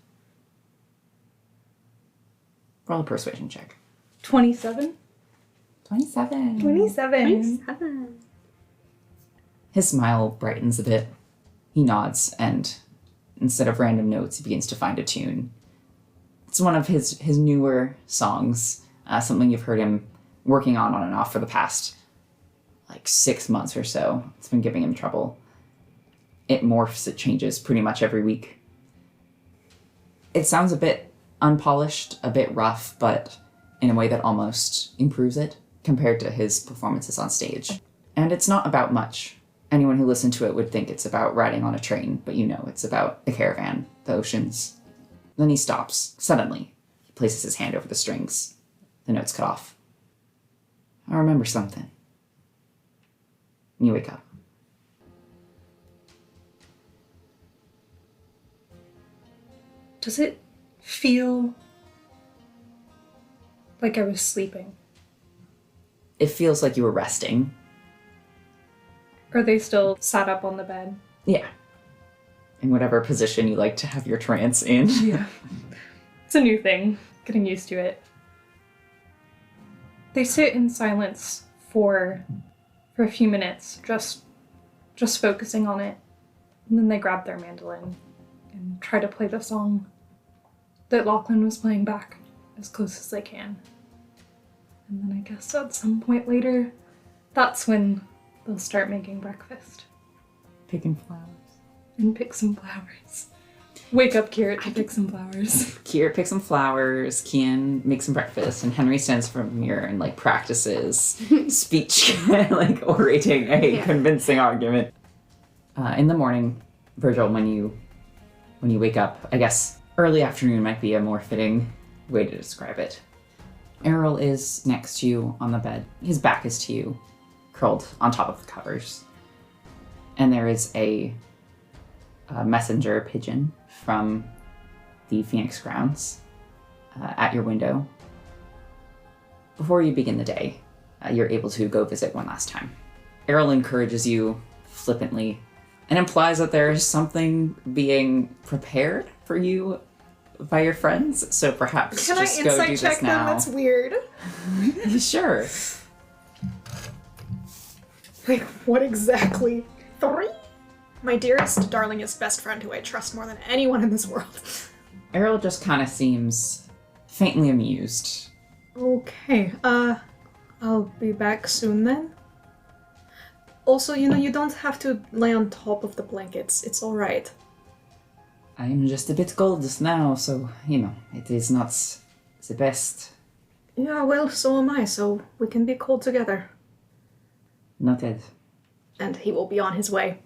Roll a persuasion check. 27? 27. 27. His smile brightens a bit. He nods, and instead of random notes, he begins to find a tune. It's one of his newer songs, something you've heard him working on and off for the past, 6 months or so. It's been giving him trouble. It morphs, it changes pretty much every week. It sounds a bit unpolished, a bit rough, but in a way that almost improves it compared to his performances on stage. And it's not about much. Anyone who listened to it would think it's about riding on a train, but it's about the caravan, the oceans. Then he stops, suddenly, places his hand over the strings. The note's cut off. I remember something. And you wake up. Does it feel like I was sleeping? It feels like you were resting. Are they still sat up on the bed? Yeah. In whatever position you like to have your trance in. Yeah. It's a new thing. Getting used to it. They sit in silence for a few minutes, just focusing on it. And then they grab their mandolin and try to play the song that Lachlan was playing back as close as they can. And then I guess at some point later, that's when they'll start making breakfast. Picking flowers. And pick some flowers. Wake up, Kiert, to pick some flowers. Kiert picks some flowers, Kian makes some breakfast, and Henry stands from a mirror and like practices speech, like orating a convincing argument. In the morning, Virgil, when you wake up, I guess early afternoon might be a more fitting way to describe it. Errol is next to you on the bed. His back is to you, curled on top of the covers. And there is a messenger pigeon from the Phoenix grounds at your window. Before you begin the day, you're able to go visit one last time. Errol encourages you flippantly and implies that there is something being prepared for you by your friends, so perhaps Can just I go insight do check this them? now. That's weird. Sure. Wait, what exactly? 3? My dearest, darlingest best friend who I trust more than anyone in this world. Errol just kind of seems faintly amused. Okay, I'll be back soon then. Also, you don't have to lay on top of the blankets. It's alright. I'm just a bit cold just now, so, it is not the best. Yeah, well, so am I, so we can be cold together. Noted. And he will be on his way.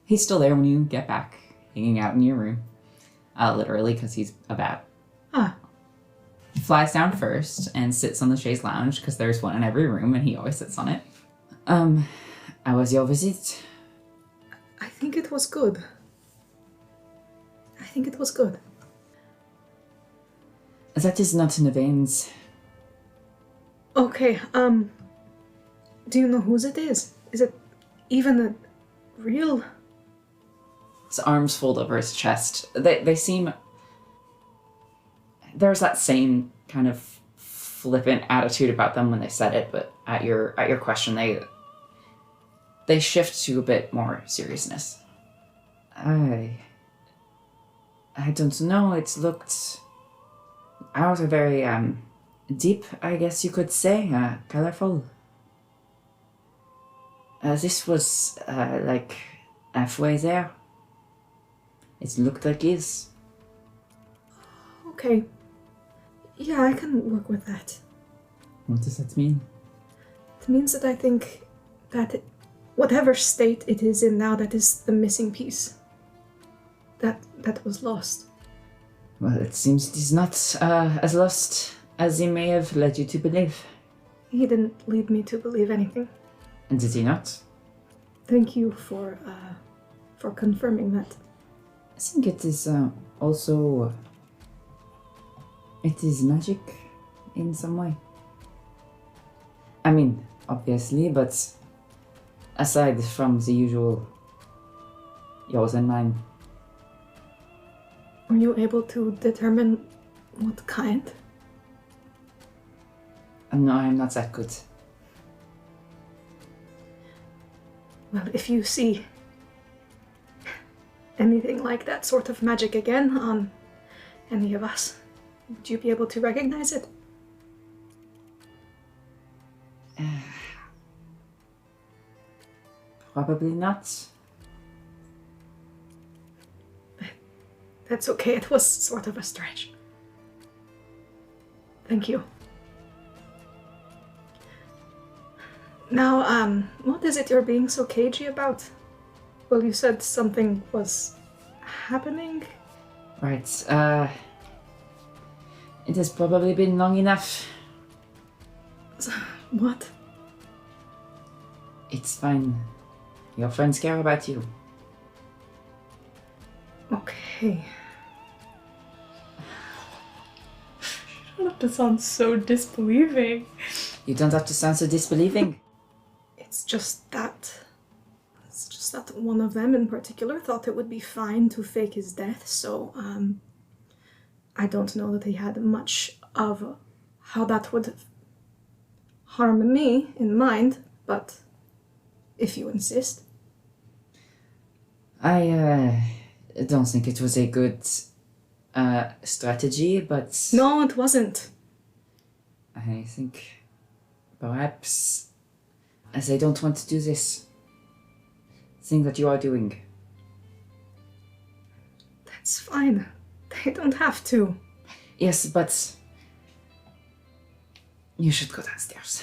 He's still there when you get back, hanging out in your room. Literally, because he's a bat. Ah. He flies down first and sits on the chaise lounge, because there's one in every room, and he always sits on it. How was your visit? I think it was good. That is not in the veins. Okay, do you know whose it is? Is it even a real... His arms fold over his chest. They seem... There's that same kind of flippant attitude about them when they said it, but at your question, they shift to a bit more seriousness. I don't know. It looked out very deep, I guess you could say, colorful. This was like halfway there. It looked like his. Okay. Yeah, I can work with that. What does that mean? It means that I think that whatever state it is in now, that is the missing piece. That was lost. Well, it seems it is not as lost as he may have led you to believe. He didn't lead me to believe anything. And did he not? Thank you for confirming that. I think it is also... It is magic in some way. I mean, obviously, but aside from the usual yours and mine. Were you able to determine what kind? No, I'm not that good. Well, if you see anything like that sort of magic again on any of us, would you be able to recognize it? Probably not. That's okay, it was sort of a stretch. Thank you. Now, what is it you're being so cagey about? Well, you said something was happening? Right, It has probably been long enough. What? It's fine. Your friends care about you. Okay. You don't have to sound so disbelieving. You don't have to sound so disbelieving. It's just that one of them in particular thought it would be fine to fake his death, so, I don't know that he had much of how that would harm me in mind, but if you insist. I don't think it was a good strategy, but... No, it wasn't. I think perhaps as I don't want to do this thing that you are doing. That's fine. They don't have to. Yes, but you should go downstairs.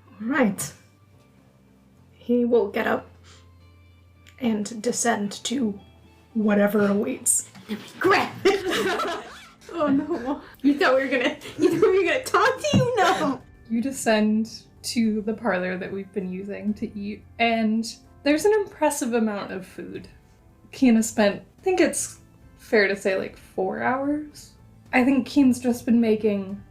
All right. He will get up and descend to whatever awaits. Grab it! Oh no. You thought we were gonna talk to you? No! You descend to the parlor that we've been using to eat, and there's an impressive amount of food. Kian has spent, I think it's fair to say, like 4 hours. I think Kian's just been making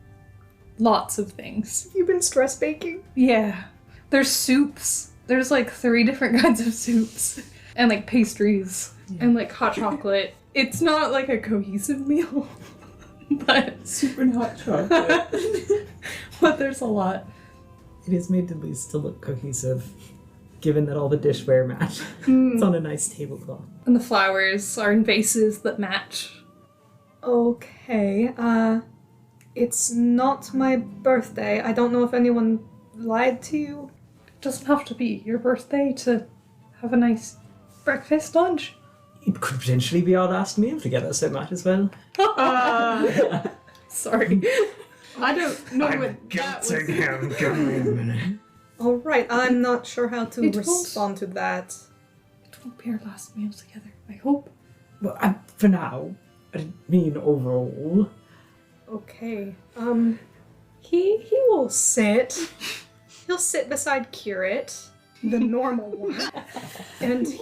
lots of things. You've been stress baking? Yeah. There's soups. There's like 3 different kinds of soups. And like pastries. And like hot chocolate. It's not like a cohesive meal. But Super hot chocolate. but there's a lot. It is made at least to look cohesive, given that all the dishware match. It's on a nice tablecloth. And the flowers are in vases that match. Okay, it's not my birthday. I don't know if anyone lied to you. It doesn't have to be your birthday to have a nice breakfast, lunch. It could potentially be our last meal together, so might as well. Sorry. I don't know what that was. him. Give me a minute. All right, I'm not sure how to It respond to that. It won't be our last meal together, I hope. Well, for now, I mean overall. Okay, he will sit. He'll sit beside Curate, the normal one, and he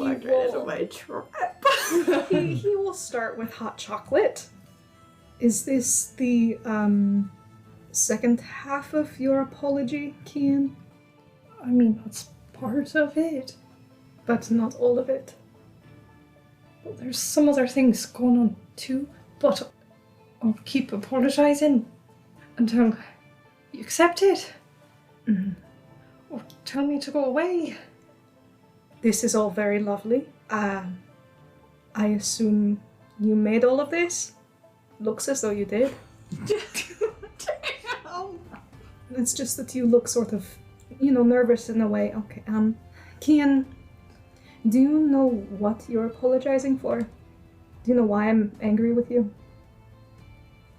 will start with hot chocolate. Is this the second half of your apology, Kian? I mean, that's part of it. But not all of it. Well, there's some other things going on too, but I'll keep apologizing until you accept it. Mm-hmm. Or tell me to go away. This is all very lovely. I assume you made all of this? Looks as though you did. It's just that you look sort of, nervous in a way. Okay, Kian, do you know what you're apologizing for? Do you know why I'm angry with you?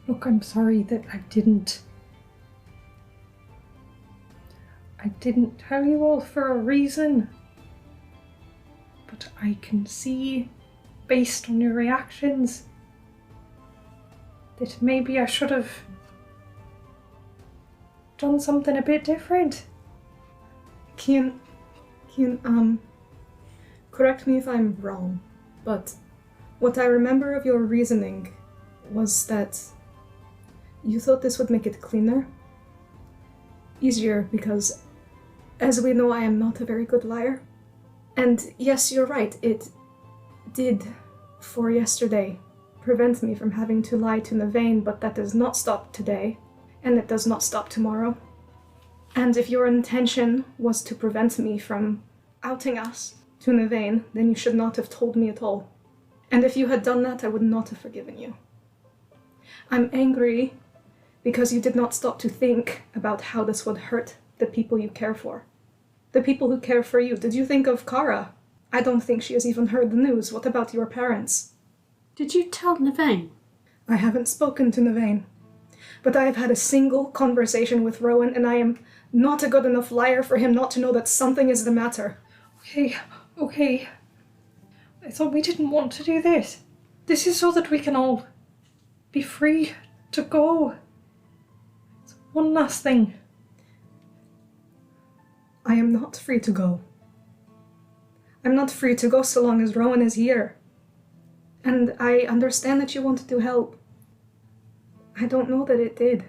Look, I'm sorry that I didn't tell you all for a reason. But I can see, based on your reactions, that maybe I should have done something a bit different. Kian, correct me if I'm wrong, but what I remember of your reasoning was that you thought this would make it cleaner, easier, because as we know, I am not a very good liar. And yes, you're right, it did, for yesterday, prevent me from having to lie to Navain, but that does not stop today, and it does not stop tomorrow. And if your intention was to prevent me from outing us to Navain, then you should not have told me at all. And if you had done that, I would not have forgiven you. I'm angry because you did not stop to think about how this would hurt the people you care for. The people who care for you. Did you think of Kara? I don't think she has even heard the news. What about your parents? Did you tell Navain? I haven't spoken to Navain. But I have had a single conversation with Rowan, and I am not a good enough liar for him not to know that something is the matter. Okay. I thought we didn't want to do this. This is so that we can all be free to go. It's one last thing. I am not free to go. I'm not free to go so long as Rowan is here. And I understand that you wanted to help. I don't know that it did.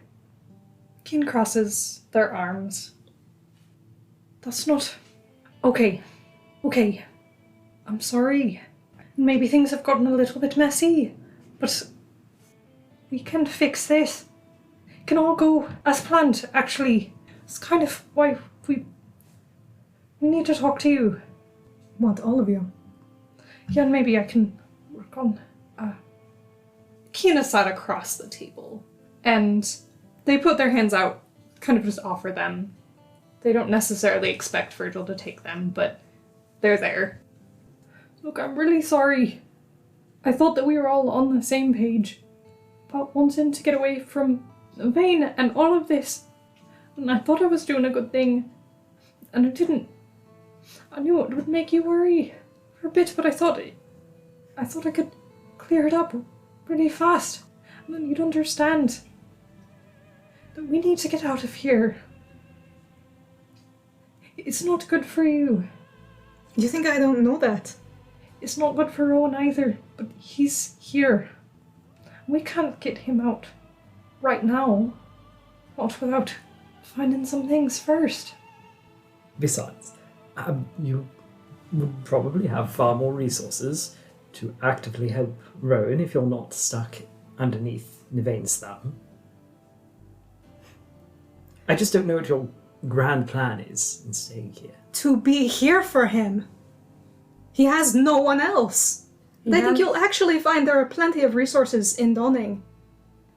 Keen crosses their arms. That's not... Okay. I'm sorry. Maybe things have gotten a little bit messy, but we can fix this. It can all go as planned, actually. It's kind of why we need to talk to you. What, all of you? Yeah, and maybe I can work on... Kiana sat across the table, and they put their hands out, kind of just offer them. They don't necessarily expect Virgil to take them, but they're there. Look, I'm really sorry. I thought that we were all on the same page about wanting to get away from Vane and all of this. And I thought I was doing a good thing, and I didn't. I knew it would make you worry for a bit, but I thought I could clear it up really fast, and then you'd understand that we need to get out of here. It's not good for you. You think I don't know that? It's not good for Rowan either, but he's here. We can't get him out right now. Not without finding some things first. Besides, you would probably have far more resources to actively help Rowan if you're not stuck underneath Nivain's thumb. I just don't know what your grand plan is in staying here. To be here for him. He has no one else. I think you'll actually find there are plenty of resources in Donning.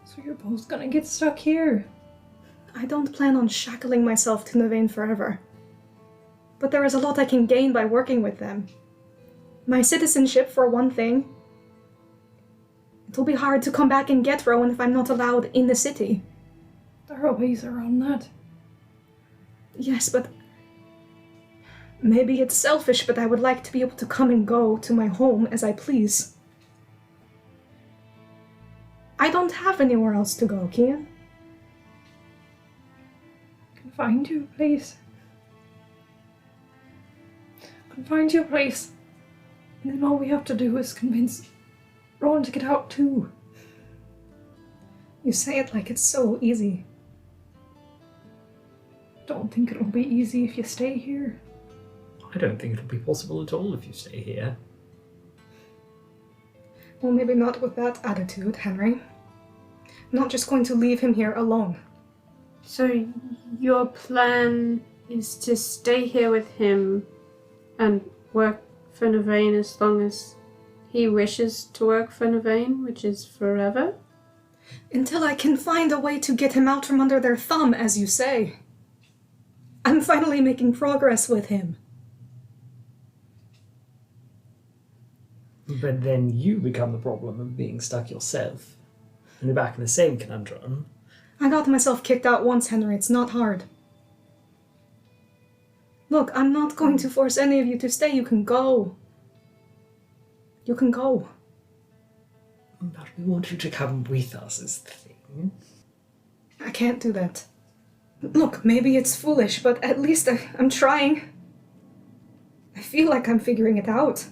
So you're both gonna get stuck here. I don't plan on shackling myself to Nivain forever. But there is a lot I can gain by working with them. My citizenship, for one thing. It'll be hard to come back and get Rowan if I'm not allowed in the city. There are ways around that. Yes, but... Maybe it's selfish, but I would like to be able to come and go to my home as I please. I don't have anywhere else to go, Kian. I can find you a place. I can find you a place. And then all we have to do is convince Rowan to get out too. You say it like it's so easy. Don't think it'll be easy if you stay here. I don't think it'll be possible at all if you stay here. Well, maybe not with that attitude, Henry. I'm not just going to leave him here alone. So your plan is to stay here with him and work for Nivain as long as he wishes to work for Nivain, which is forever? Until I can find a way to get him out from under their thumb, as you say. I'm finally making progress with him. But then you become the problem of being stuck yourself. And you're back in the same conundrum. I got myself kicked out once, Henry. It's not hard. Look, I'm not going to force any of you to stay. You can go. You can go. But we want you to come with us is the thing. I can't do that. Look, maybe it's foolish, but at least I'm trying. I feel like I'm figuring it out.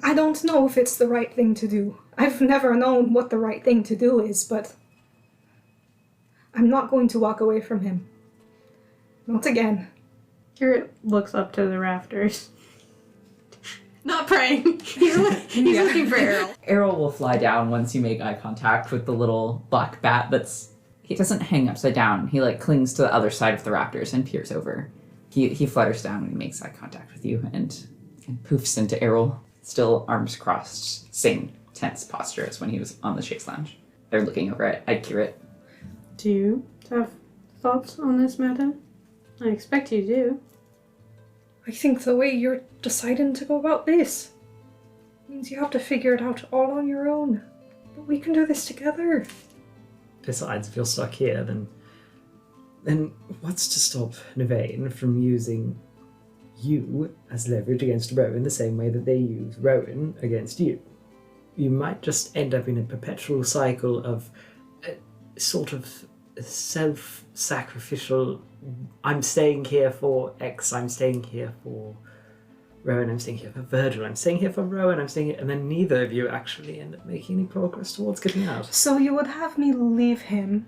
I don't know if it's the right thing to do. I've never known what the right thing to do is, but I'm not going to walk away from him. Not again. Kira looks up to the rafters. Not praying. He's looking for Errol. Errol will fly down once you make eye contact with the little black bat that's... He doesn't hang upside down. He, clings to the other side of the raptors and peers over. He flutters down when he makes eye contact with you and poofs into Errol. Still arms crossed, same tense posture as when he was on the chaise lounge. They're looking over at Kirit. Do you have thoughts on this matter? I expect you do. I think the way you're deciding to go about this means you have to figure it out all on your own. But we can do this together. Besides, if you're stuck here, then what's to stop Nivain from using you as leverage against Rowan the same way that they use Rowan against you? you might just end up in a perpetual cycle of sort of self-sacrificial, I'm staying here for X, I'm staying here for Rowan, I'm staying here for Virgil, I'm staying here for Rowan, I'm staying here, and then neither of you actually end up making any progress towards getting out. So you would have me leave him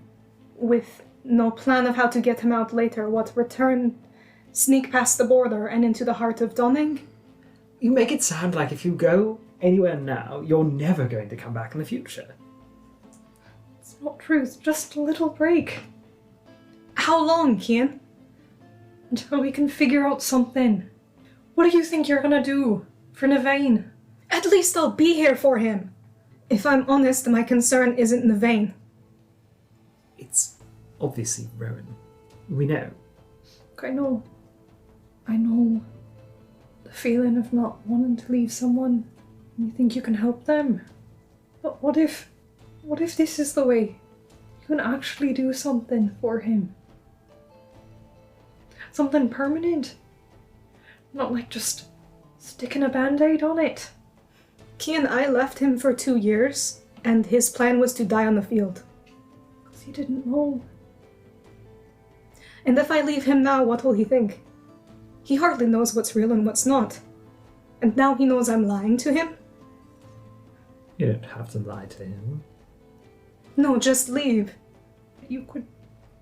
with no plan of how to get him out later? What, return, sneak past the border and into the heart of Donning? You make it sound like if you go anywhere now, you're never going to come back in the future. It's not true, it's just a little break. How long, Kian? Until we can figure out something. What do you think you're gonna do for Navain? At least I'll be here for him. If I'm honest, my concern isn't Navain. It's obviously Rowan. We know. I know. The feeling of not wanting to leave someone and you think you can help them. But what if this is the way you can actually do something for him? Something permanent. Not like just sticking a band-aid on it. Kian, I left him for 2 years, and his plan was to die on the field. Because he didn't know. And if I leave him now, what will he think? He hardly knows what's real and what's not. And now he knows I'm lying to him? You don't have to lie to him. No, just leave. You could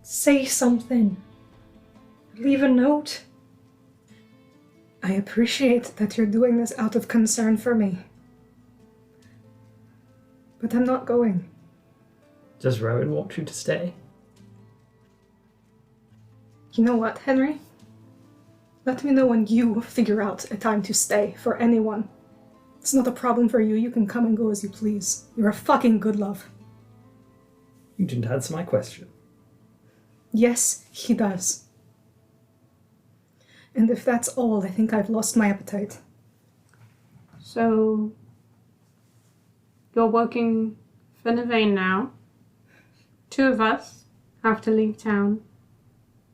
say something. Leave a note. I appreciate that you're doing this out of concern for me. But I'm not going. Does Rowan want you to stay? You know what, Henry? Let me know when you figure out a time to stay for anyone. It's not a problem for you. You can come and go as you please. You're a fucking good love. You didn't answer my question. Yes, he does. And if that's all, I think I've lost my appetite. So, you're working for Navain now. 2 of us have to leave town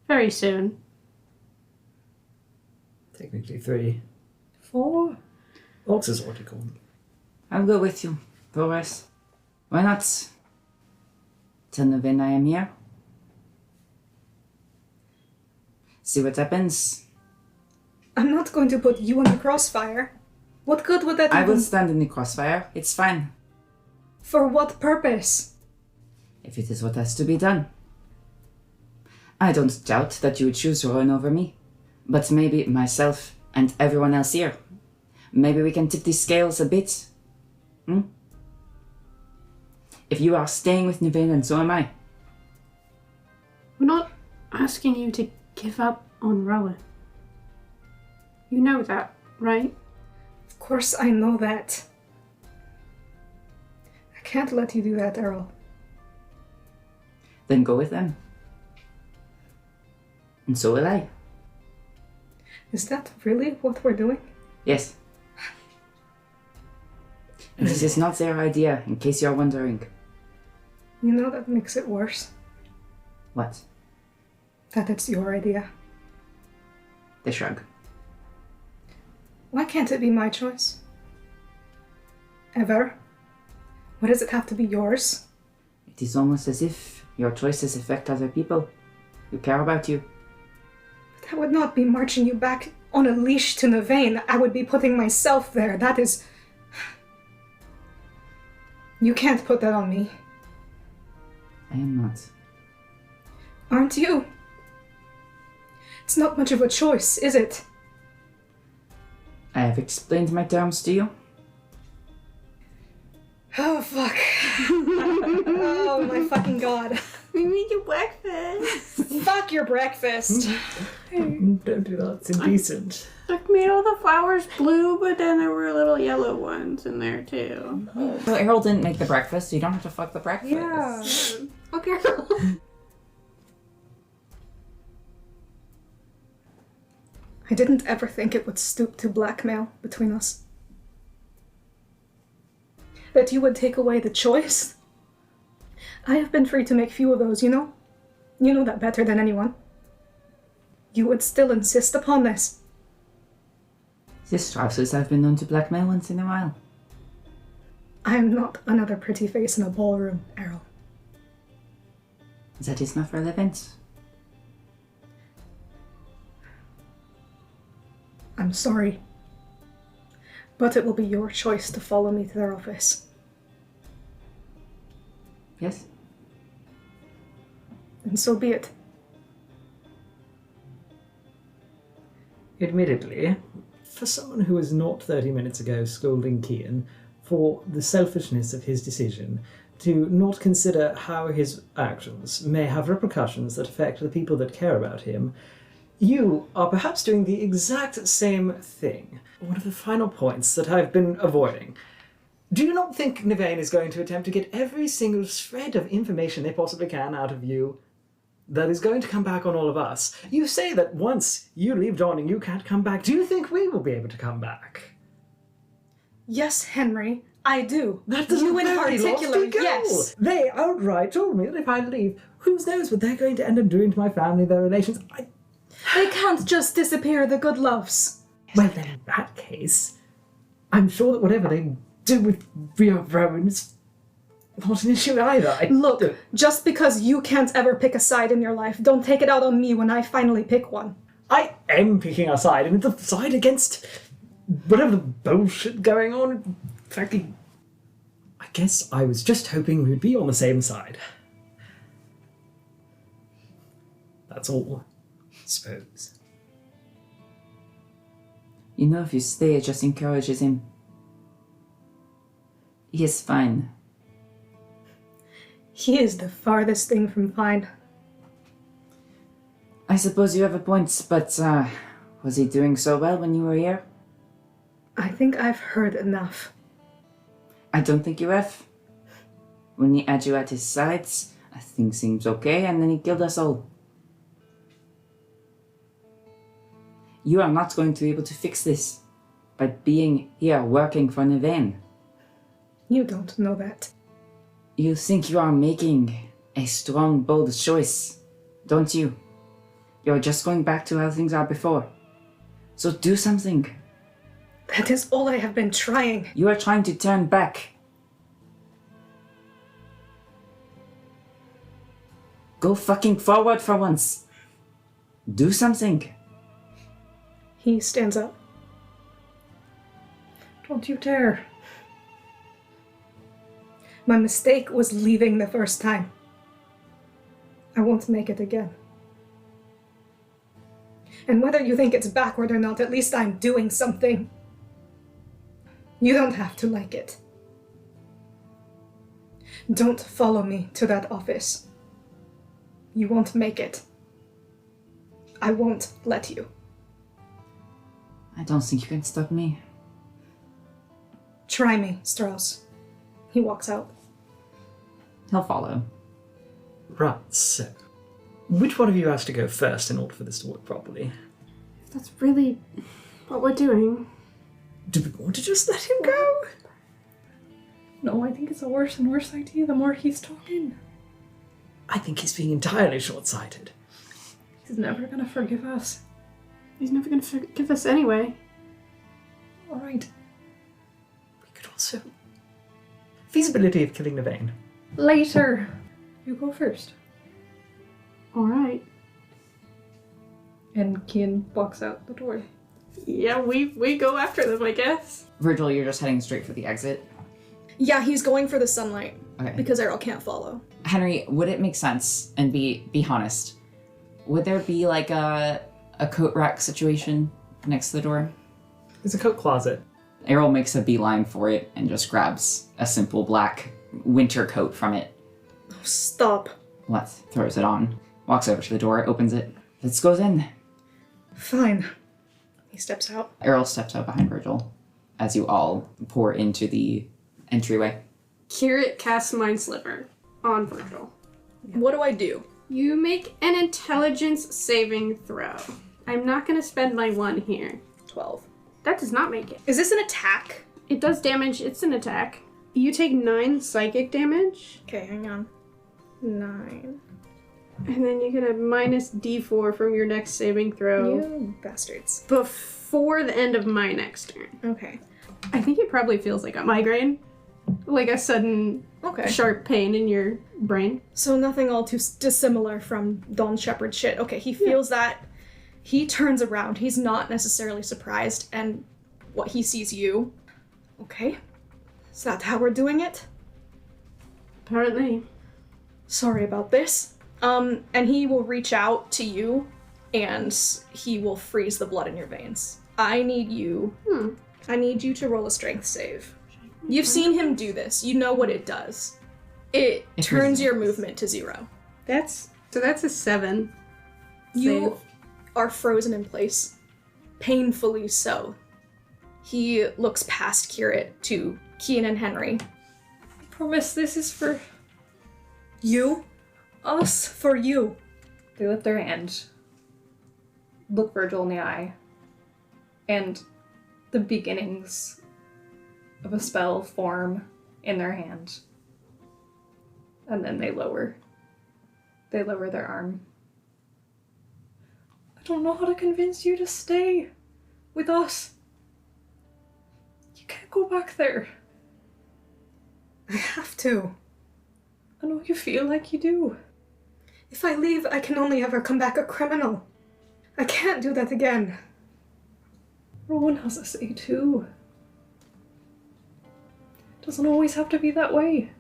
very soon. Technically 3. 4. Ox is already gone. I'll go with you, Boris. Why not? Tell Navain I am here. See what happens. I'm not going to put you in the crossfire. What good would that I even... will stand in the crossfire. It's fine. For what purpose? If it is what has to be done. I don't doubt that you would choose Rowan over me. But maybe myself and everyone else here. Maybe we can tip the scales a bit. If you are staying with Navain, then so am I. We're not asking you to give up on Rowan. You know that, right? Of course I know that. I can't let you do that, Errol. Then go with them. And so will I. Is that really what we're doing? Yes. And this is not their idea, in case you're wondering. You know that makes it worse. What? That it's your idea. They shrug. Why can't it be my choice? Ever? Why does it have to be yours? It is almost as if your choices affect other people who care about you. But I would not be marching you back on a leash to Navain. I would be putting myself there. That is... You can't put that on me. I am not. Aren't you? It's not much of a choice, is it? I have explained my terms to you. Oh, fuck. Oh, my fucking god. We need your breakfast. Fuck your breakfast. Don't do that, it's indecent. I made all the flowers blue, but then there were little yellow ones in there too. Well, Errol didn't make the breakfast, so you don't have to fuck the breakfast. Yeah. Okay. I didn't ever think it would stoop to blackmail between us. That you would take away the choice. I have been free to make few of those, you know? You know that better than anyone. You would still insist upon this. The Strausses have been known to blackmail once in a while. I am not another pretty face in a ballroom, Errol. That is not relevant. I'm sorry. But it will be your choice to follow me to their office. Yes? And so be it. Admittedly, for someone who was not 30 minutes ago scolding Kian for the selfishness of his decision to not consider how his actions may have repercussions that affect the people that care about him, you are perhaps doing the exact same thing. One of the final points that I've been avoiding. Do you not think Nivane is going to attempt to get every single shred of information they possibly can out of you that is going to come back on all of us? You say that once you leave Dawning, you can't come back. Do you think we will be able to come back? Yes, Henry, I do. That is you a in very particular, lofty goal. yes. They outright told me that if I leave, who knows what they're going to end up doing to my family, their relations. They can't just disappear, the good loves. Well, then in that case, I'm sure that whatever they do with Rio Rowan is not an issue either. Look, just because you can't ever pick a side in your life, don't take it out on me when I finally pick one. I am picking a side, and it's a side against whatever the bullshit going on. Frankly, I guess I was just hoping we'd be on the same side. That's all, I suppose. You know, if you stay, it just encourages him. He is fine. He is the farthest thing from fine. I suppose you have a point, but was he doing so well when you were here? I think I've heard enough. I don't think you have. When he had you at his sides, I think seems okay, and then he killed us all. You are not going to be able to fix this by being here working for Nivane. You don't know that. You think you are making a strong, bold choice, don't you? You're just going back to how things are before. So do something. That is all I have been trying. You are trying to turn back. Go fucking forward for once. Do something. He stands up. Don't you dare. My mistake was leaving the first time. I won't make it again. And whether you think it's backward or not, at least I'm doing something. You don't have to like it. Don't follow me to that office. You won't make it. I won't let you. I don't think you can stop me. Try me, Strauss. He walks out. He'll follow. Right, so which one of you has to go first in order for this to work properly? If that's really what we're doing. Do we want to just let him go? No, I think it's a worse and worse idea the more he's talking. I think he's being entirely short-sighted. He's never gonna forgive us. He's never going to forgive us anyway. Alright. We could also... Feasibility of killing Nivane. Later. You go first. Alright. And Kian walks out the door. Yeah, we go after them, I guess. Virgil, you're just heading straight for the exit? Yeah, he's going for the sunlight. Okay. Because Errol can't follow. Henry, would it make sense, and be honest, would there be like a coat rack situation next to the door? There's a coat closet. Errol makes a beeline for it and just grabs a simple black winter coat from it. Oh, stop. What? Throws it on. Walks over to the door, opens it. Let's go in. Fine. He steps out. Errol steps out behind Virgil as you all pour into the entryway. Kirit casts Mind Sliver on Virgil. What do I do? You make an intelligence saving throw. I'm not going to spend my 1 here. 12. That does not make it. Is this an attack? It does damage. It's an attack. You take 9 psychic damage. Okay, hang on. 9. And then you get a minus d4 from your next saving throw. You bastards. Before the end of my next turn. Okay. I think it probably feels like a migraine. like a sudden sharp pain in your brain. So nothing all too dissimilar from Dawn Shepherd shit. Okay, he feels that. He turns around. He's not necessarily surprised, and what he sees you. Okay. Is that how we're doing it? Apparently. Sorry about this. And he will reach out to you, and he will freeze the blood in your veins. I need you to roll a strength save. You've seen him do this. You know what it does. It turns your movement to 0. That's a 7. You are frozen in place. Painfully so. He looks past Kirit to Kian and Henry. I promise this is for you. Us. For you. They lift their hand. Look Virgil in the eye. And the beginnings of a spell form in their hand. And then they lower their arm. I don't know how to convince you to stay with us. You can't go back there. I have to. I know you feel like you do. If I leave, I can only ever come back a criminal. I can't do that again. Rowan has a say too. Doesn't always have to be that way.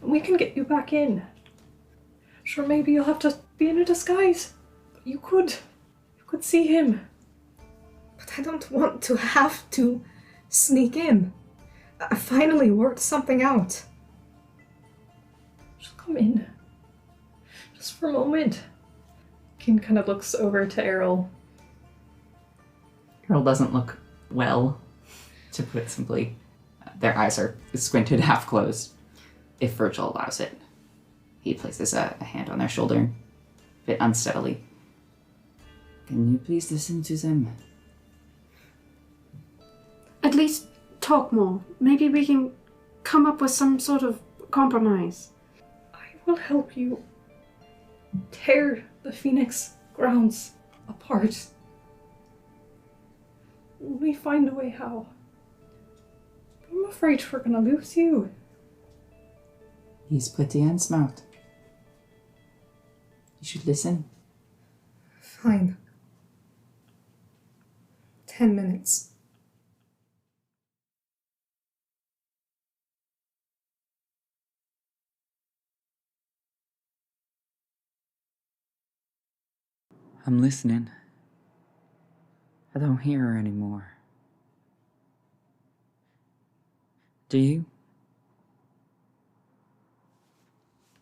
And we can get you back in. Sure, maybe you'll have to be in a disguise. But you could see him. But I don't want to have to sneak in. I finally worked something out. Just come in. Just for a moment. Keen kind of looks over to Errol. Errol doesn't look well, to put it simply. Their eyes are squinted, half closed. If Virgil allows it. He places a hand on their shoulder, a bit unsteadily. Can you please listen to them? At least talk more. Maybe we can come up with some sort of compromise. I will help you tear the Phoenix grounds apart. We find a way how. I'm afraid we're gonna lose you. He's pretty and smart. You should listen. Fine. 10 minutes. I'm listening. I don't hear her anymore. Do you?